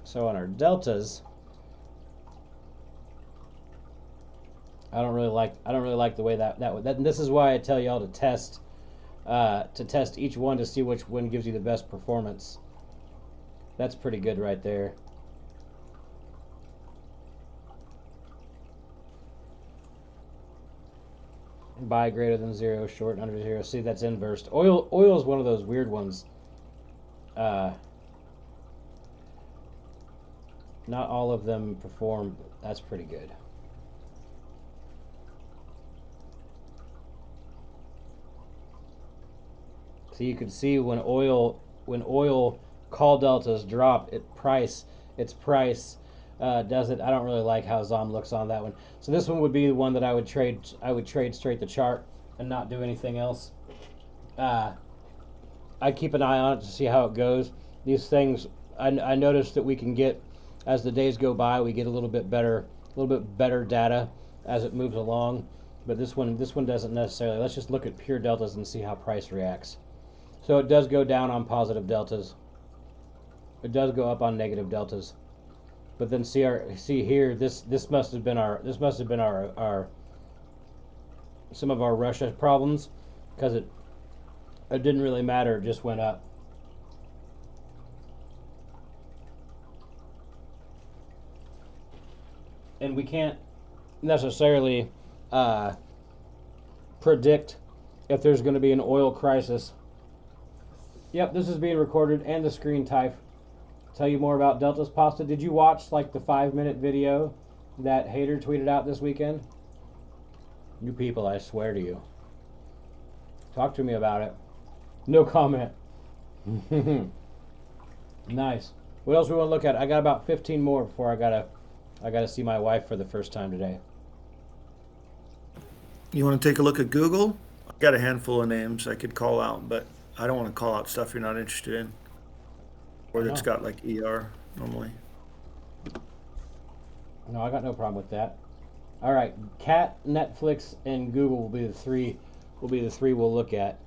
So on our deltas, I don't really like the way that this is why I tell y'all to test each one to see which one gives you the best performance. That's pretty good right there. Buy greater than 0, short under 0. See, that's inversed. Oil is one of those weird ones. Not all of them perform. That's pretty good. So you can see when oil call deltas drop, its price does it. I don't really like how Zom looks on that one. So this one would be the one that I would trade straight the chart and not do anything else. I keep an eye on it to see how it goes. These things, I noticed that we can get, as the days go by, we get a little bit better data as it moves along. But this one doesn't necessarily. Let's just look at pure deltas and see how price reacts. So it does go down on positive deltas. It does go up on negative deltas. But then see here, this must have been our some of our Russia problems, because it didn't really matter, it just went up. And we can't necessarily predict if there's going to be an oil crisis. Yep, this is being recorded and the screen type. Tell you more about Delta's pasta. Did you watch like the 5-minute video that Hater tweeted out this weekend? You people, I swear to you. Talk to me about it. No comment. Nice. What else we want to look at? I got about 15 more before I gotta see my wife for the first time today. You want to take a look at Google? I've got a handful of names I could call out, but I don't want to call out stuff you're not interested in. Or that's got like ER normally. No, I got no problem with that. All right, Cat, Netflix, and Google will be the three. We'll look at.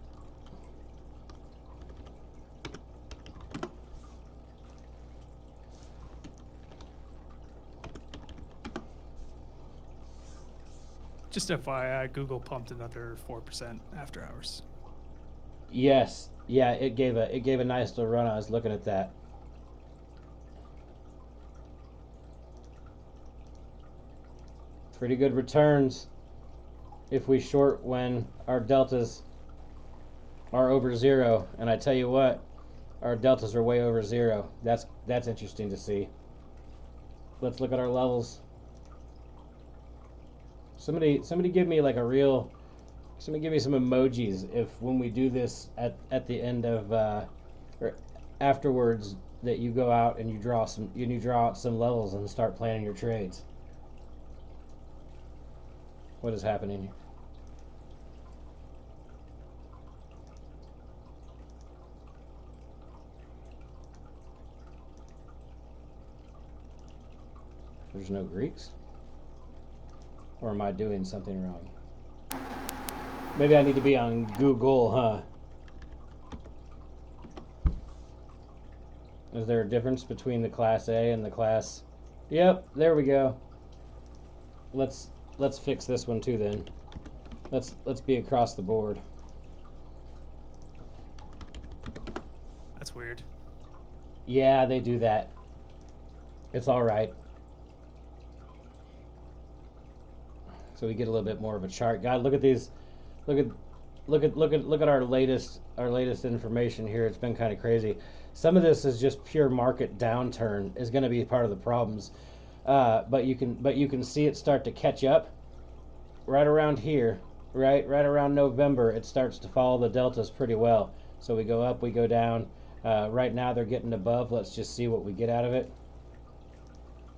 Just FYI, Google pumped another 4% after hours. Yes, yeah, it gave a nice little run. I was looking at that. Pretty good returns if we short when our deltas are over 0. And I tell you what, our deltas are way over 0. That's interesting to see. Let's look at our levels. Somebody give me like a real. Somebody give me some emojis if when we do this at the end of or afterwards that you go out and you draw out some levels and start planning your trades. What is happening here? There's no Greeks? Or am I doing something wrong? Maybe I need to be on Google, huh? Is there a difference between the Class A and the Class Yep, there we go. Let's fix this one too then. Let's be across the board. That's weird. Yeah, they do that. It's all right. So we get a little bit more of a chart. God, look at these. Look at our latest information here. It's been kind of crazy. Some of this is just pure market downturn is going to be part of the problems. But you can see it start to catch up right around here, right around November. It starts to follow the deltas pretty well. So we go up, we go down. Right now they're getting above. Let's just see what we get out of it.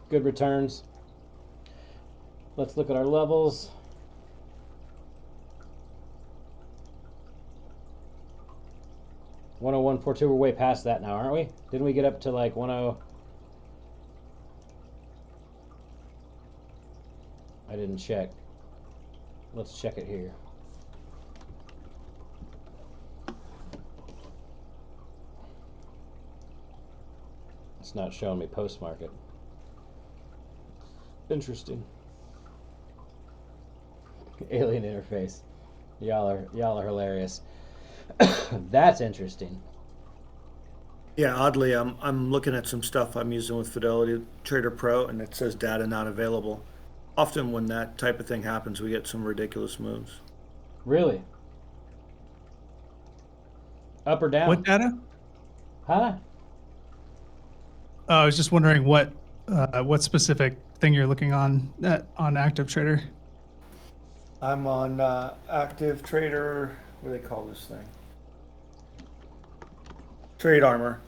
Good returns. Let's look at our levels. 101.42. We're way past that now, aren't we? Didn't we get up to like 10? I didn't check. Let's check it here. It's not showing me post market. Interesting. Alien interface. Y'all are hilarious. That's interesting. Yeah, oddly, I'm looking at some stuff I'm using with Fidelity Trader Pro, and it says data not available. Often when that type of thing happens, we get some ridiculous moves. Really? Up or down? What data? Huh? I was just wondering what specific thing you're looking on Active Trader. I'm on Active Trader. What do they call this thing? Trade Armor.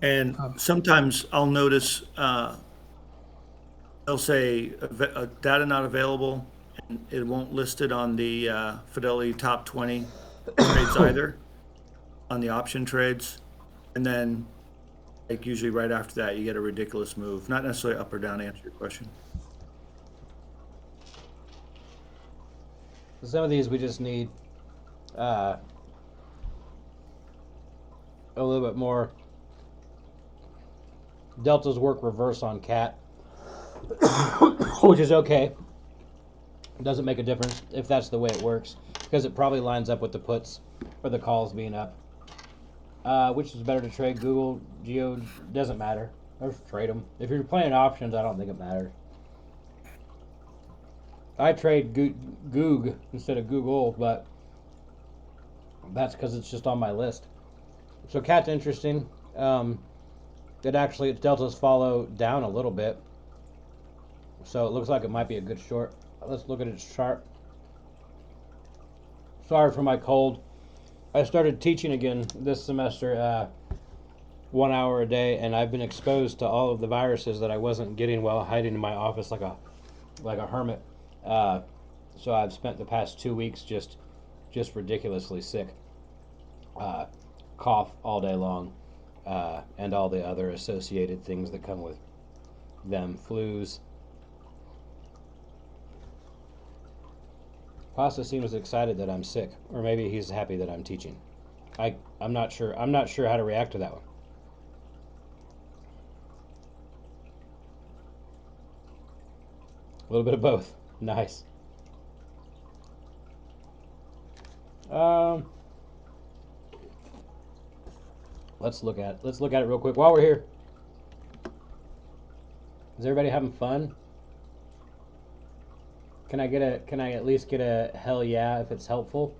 And sometimes I'll notice they'll say data not available, and it won't list it on the Fidelity top 20 trades either, on the option trades. And then, like, usually right after that, you get a ridiculous move. Not necessarily up or down, to answer your question. Some of these we just need a little bit more. Deltas work reverse on cat, which is okay. It doesn't make a difference if that's the way it works, because it probably lines up with the puts or the calls being up. Which is better to trade? Google, Geo, doesn't matter. Just trade them. If you're playing options, I don't think it matters. I trade Goog instead of Google, but that's because it's just on my list. So cat's interesting. Its deltas follow down a little bit, so it looks like it might be a good short. Let's look at its chart. Sorry for my cold. I started teaching again this semester, 1 hour a day, and I've been exposed to all of the viruses that I wasn't getting while hiding in my office like a hermit. So I've spent the past 2 weeks just ridiculously sick. Cough all day long, and all the other associated things that come with them. Flus. Pasta seems excited that I'm sick, or maybe he's happy that I'm teaching. I'm not sure. I'm not sure how to react to that one. A little bit of both. Nice. Let's look at it real quick while we're here. Is everybody having fun? Can I at least get a hell yeah if it's helpful?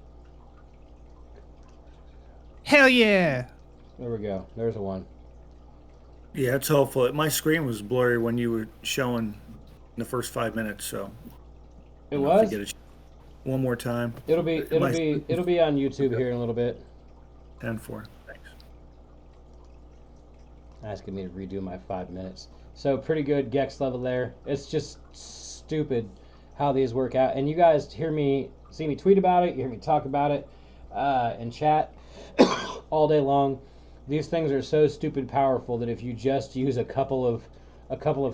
Hell yeah! There we go. There's a one. Yeah, it's helpful. My screen was blurry when you were showing in the first 5 minutes, so It was. get it one more time. It'll be on YouTube here in a little bit. 10-4. Thanks. Asking me to redo my 5 minutes. So pretty good Gex level there. It's just stupid how these work out. And you guys see me tweet about it. You hear me talk about it in chat all day long. These things are so stupid powerful that if you just use a couple of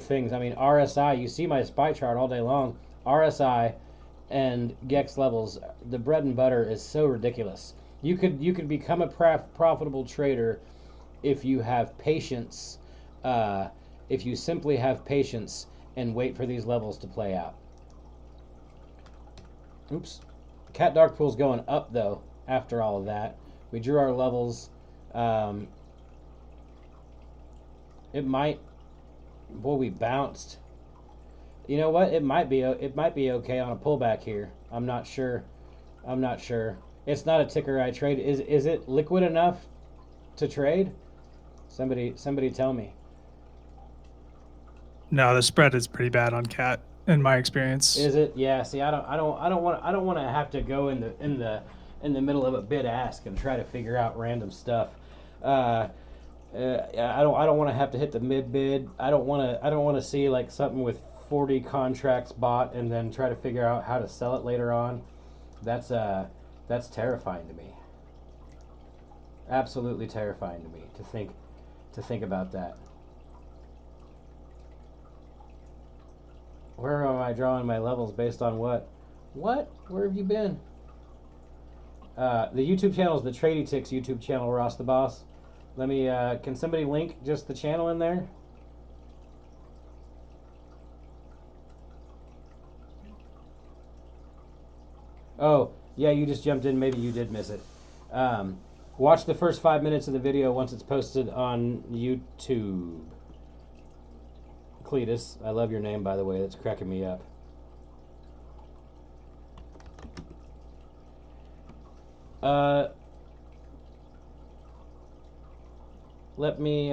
things. I mean, RSI. You see my SPY chart all day long. RSI and Gex levels. The bread and butter is so ridiculous. You could become a profitable trader if you have patience if you simply have patience and wait for these levels to play out. Oops. Cat Dark Pool's going up, though, after all of that. We drew our levels. It might... Boy, we bounced. You know what? It might be okay on a pullback here. I'm not sure. It's not a ticker I trade. Is it liquid enough to trade? Somebody tell me. No, the spread is pretty bad on cat in my experience. Is it? Yeah. See, I don't want to have to go in the middle of a bid ask and try to figure out random stuff. I don't want to have to hit the mid bid. I don't want to see like something with 40 contracts bought and then try to figure out how to sell it later on. That's terrifying to me. Absolutely terrifying to me to think about that. Where am I drawing my levels based on what? What? Where have you been? The YouTube channel is the Tradytics YouTube channel, Ross the Boss. Let me, can somebody link just the channel in there? Oh, yeah, you just jumped in. Maybe you did miss it. Watch the first 5 minutes of the video once it's posted on YouTube. Cletus, I love your name, by the way. That's cracking me up. Let me,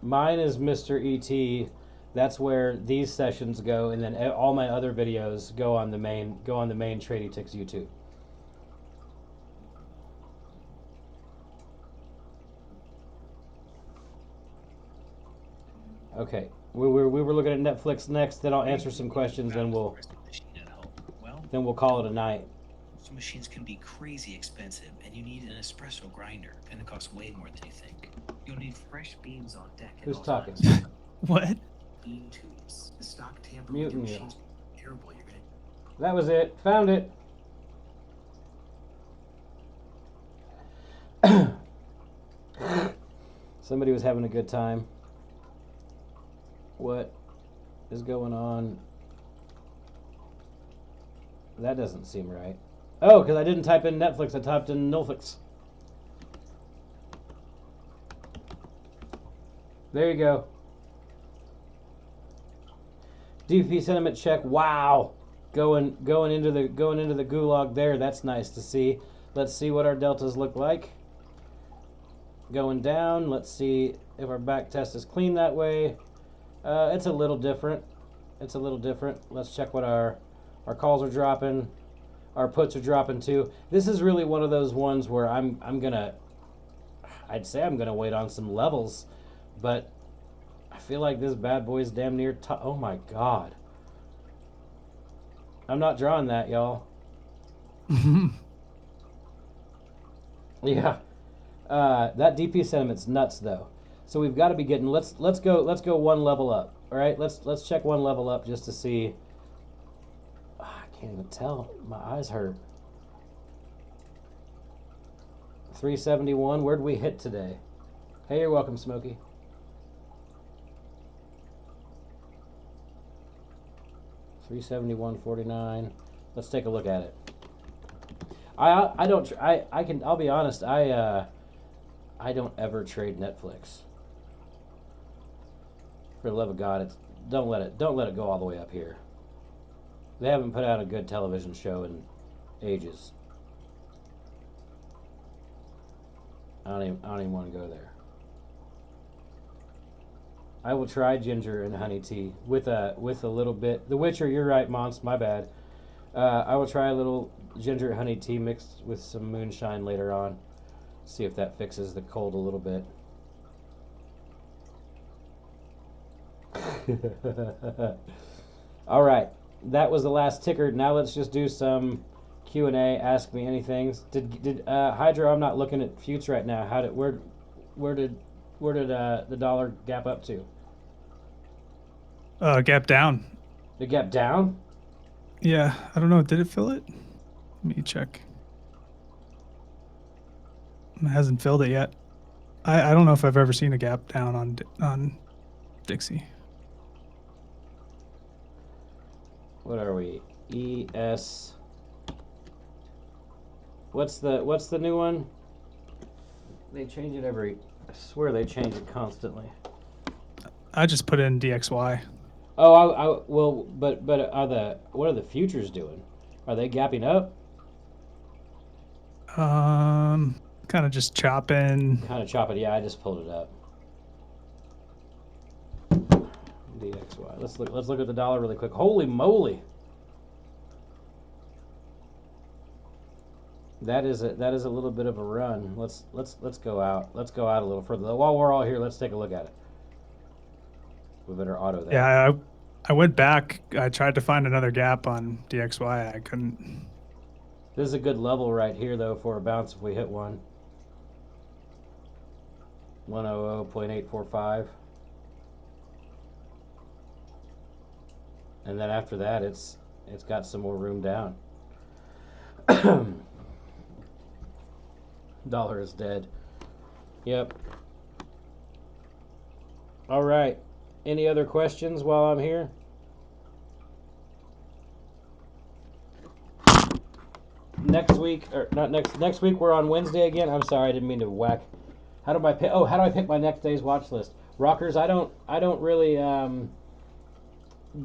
mine is Mr. ET. That's where these sessions go, and then all my other videos go on the main Tradytics YouTube. Okay, we were looking at Netflix next. Then I'll answer some questions, and we'll call it a night. So machines can be crazy expensive, and you need an espresso grinder, and it costs way more than you think. You'll need fresh beans on deck. Who's talking? What? Bean tubes. The stock tamper Muting you. machines are terrible. You're gonna. That was it. Found it. Somebody was having a good time. What is going on? That doesn't seem right. Oh, because I didn't type in Netflix. I typed in Nulfix. There you go. DP sentiment check. Wow, going into the gulag there. That's nice to see. Let's see what our deltas look like. Going down. Let's see if our back test is clean that way. It's a little different. Let's check what our calls are dropping. Our puts are dropping too. This is really one of those ones where I'd say I'm gonna wait on some levels, but I feel like this bad boy's damn near oh my god. I'm not drawing that, y'all. Yeah. That DP sentiment's nuts though. So we've got to be getting let's go one level up. All right? Let's check one level up just to see. I can't even tell. My eyes hurt. 371. Where'd we hit today? Hey, you're welcome, Smokey. $371.49. Let's take a look at it. I'll be honest. I don't ever trade Netflix. For the love of God, don't let it go all the way up here. They haven't put out a good television show in ages. I don't even want to go there. I will try ginger and honey tea with a little bit. The Witcher, you're right, Mons. My bad. I will try a little ginger and honey tea mixed with some moonshine later on. See if that fixes the cold a little bit. All right, that was the last ticker. Now let's just do some Q&A. Ask me anything. Did Hydro? I'm not looking at Future right now. Where did the dollar gap up to? Gap down. The gap down? Yeah, I don't know. Did it fill it? Let me check. It hasn't filled it yet. I don't know if I've ever seen a gap down on Dixie. What are we? ES. What's the new one? They change it every. I swear they change it constantly. I just put in DXY. Oh, well, but what are the futures doing? Are they gapping up? Kind of just chopping. Kind of chop it. Yeah, I just pulled it up. DXY. Let's look at the dollar really quick. Holy moly! That is a little bit of a run. Let's go out. Let's go out a little further. While we're all here, let's take a look at it. We better auto that. Yeah, I went back. I tried to find another gap on DXY. I couldn't. This is a good level right here, though, for a bounce if we hit one. 100.845. And then after that, it's got some more room down. Dollar is dead. Yep. All right. Any other questions while I'm here? Next week, or not next week, we're on Wednesday again. I'm sorry, I didn't mean to whack. How do I pick my next day's watch list? Rockers, I don't really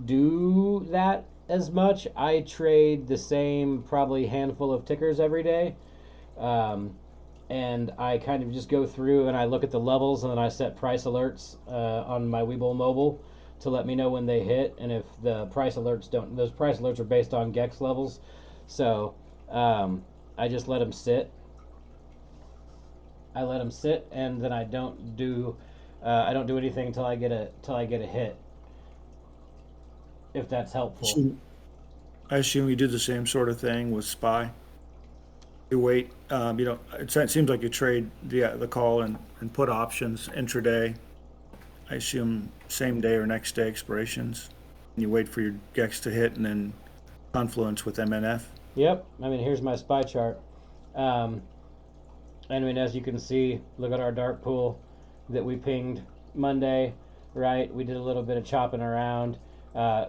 do that as much. I trade the same probably handful of tickers every day. And I kind of just go through and I look at the levels and then I set price alerts on my Webull mobile to let me know when they hit. And if the price alerts don't, those price alerts are based on GEX levels, so I just let them sit. I let them sit, and then I don't do anything until I get a hit. If that's helpful. I assume you do the same sort of thing with SPY. You wait, it seems like you trade the call and put options intraday. I assume same day or next day expirations. And you wait for your GEX to hit and then confluence with MNF. Yep. I mean, here's my SPY chart. I mean, as you can see, look at our dark pool that we pinged Monday, right? We did a little bit of chopping around.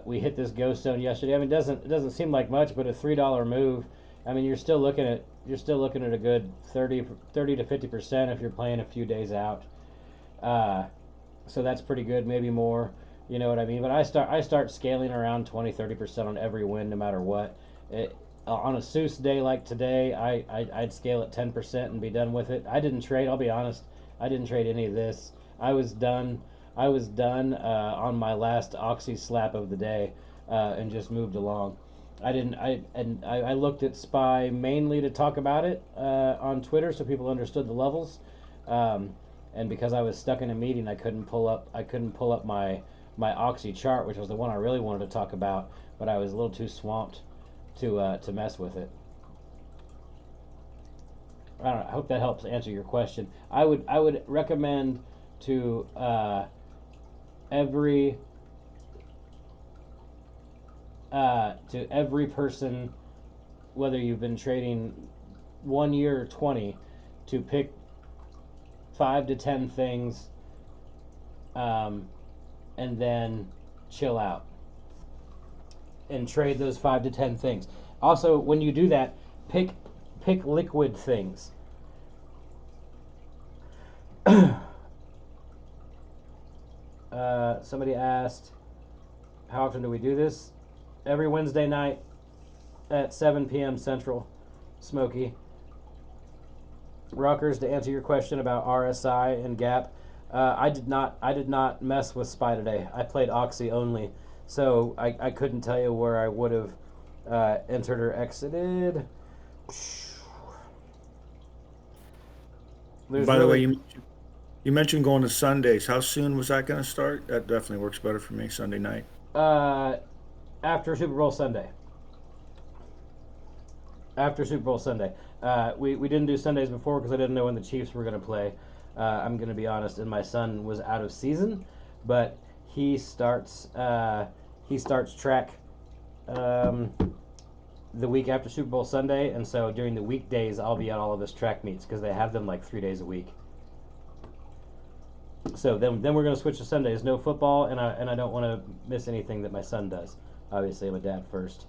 We hit this ghost zone yesterday. I mean, it doesn't seem like much, but a $3 move. I mean, you're still looking at a good 30 to 50% if you're playing a few days out. So that's pretty good, maybe more. You know what I mean? But I start scaling around 20-30% on every win, no matter what. On a Seuss day like today, I'd scale at 10% and be done with it. I didn't trade. I'll be honest. I didn't trade any of this. I was done. On my last oxy slap of the day, and just moved along. I didn't. I looked at SPY mainly to talk about it on Twitter, so people understood the levels. And because I was stuck in a meeting, I couldn't pull up my oxy chart, which was the one I really wanted to talk about, but I was a little too swamped to mess with it. I don't know. I hope that helps answer your question. I would recommend to every person, whether you've been trading 1 year or 20, to pick 5 to 10 things, and then chill out and trade those 5 to 10 things. Also, when you do that, pick liquid things. Somebody asked, how often do we do this? Every Wednesday night at 7 p.m. Central. Smokey. Rockers, to answer your question about RSI and Gap, I did not mess with SPY today. I played Oxy only, so I couldn't tell you where I would have entered or exited. By the way, you mentioned going to Sundays. How soon was that going to start? That definitely works better for me, Sunday night. After Super Bowl Sunday. After Super Bowl Sunday. We didn't do Sundays before because I didn't know when the Chiefs were going to play. I'm going to be honest, and my son was out of season, but he starts track the week after Super Bowl Sunday, and so during the weekdays I'll be at all of his track meets because they have them like 3 days a week. So then we're going to switch to Sundays. No football, and I don't want to miss anything that my son does. Obviously, I'm a dad first.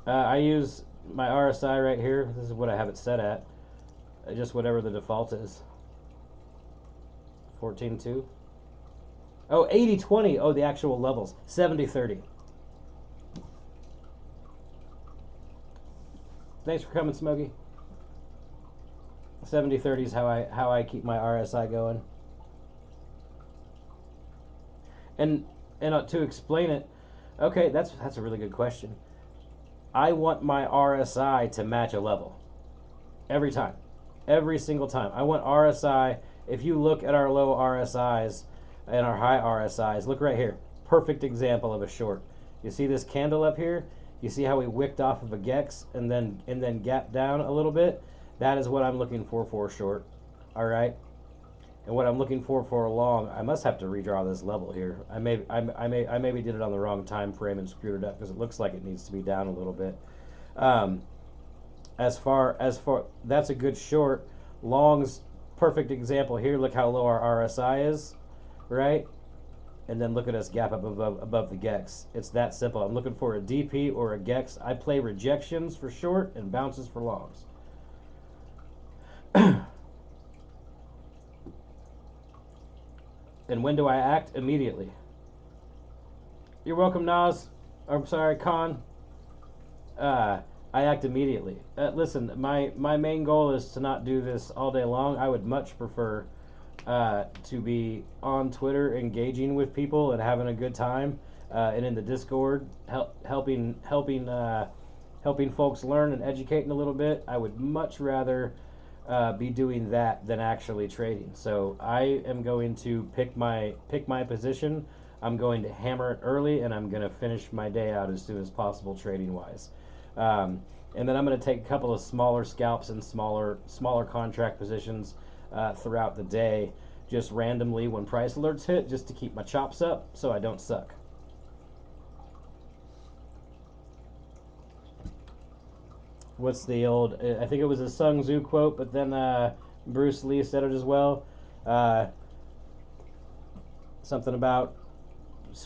I use my RSI right here. This is what I have it set at. Just whatever the default is. 14.2. Oh, 80-20. Oh, the actual levels. 70-30. Thanks for coming, Smokey. 70-30 is how I keep my RSI going. And to explain it, okay, that's a really good question. I want my RSI to match a level every time, every single time. I want RSI. If you look at our low RSIs and our high RSIs, look right here. Perfect example of a short. You see this candle up here? You see how we wicked off of a gex and then gapped down a little bit? That is what I'm looking for a short. All right. And what I'm looking for a long, I must have to redraw this level here. I maybe did it on the wrong time frame and screwed it up because it looks like it needs to be down a little bit. As far that's a good short. Long's perfect example here. Look how low our RSI is, right? And then look at us gap up above the gex. It's that simple. I'm looking for a DP or a gex. I play rejections for short and bounces for longs. And when do I act? Immediately. You're welcome, Nas. I'm sorry, Khan. I act immediately. Listen, my main goal is to not do this all day long. I would much prefer to be on Twitter, engaging with people and having a good time, and in the Discord, helping folks learn and educating a little bit. I would much rather be doing that than actually trading. So I am going to pick my position. I'm going to hammer it early, and I'm going to finish my day out as soon as possible trading wise. And then I'm going to take a couple of smaller scalps and smaller contract positions throughout the day, just randomly when price alerts hit, just to keep my chops up so I don't suck. What's the old? I think it was a Sun Tzu quote, but then Bruce Lee said it as well. Something about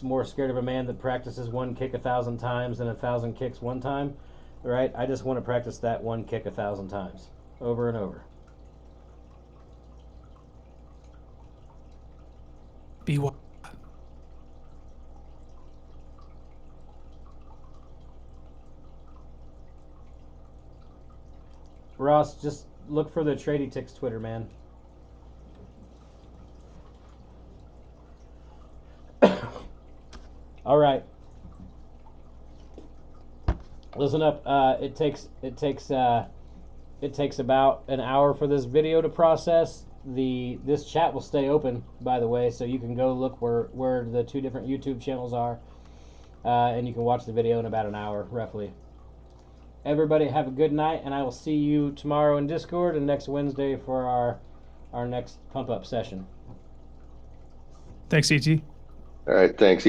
more scared of a man that practices one kick 1,000 times than 1,000 kicks one time, right? I just want to practice that one kick 1,000 times, over and over. Be Ross, just look for the Tradytics Twitter, man. All right. Listen up. It takes about an hour for this video to process. This chat will stay open, by the way, so you can go look where the two different YouTube channels are, and you can watch the video in about an hour, roughly. Everybody have a good night, and I will see you tomorrow in Discord and next Wednesday for our next pump up session. Thanks, ET. All right, thanks.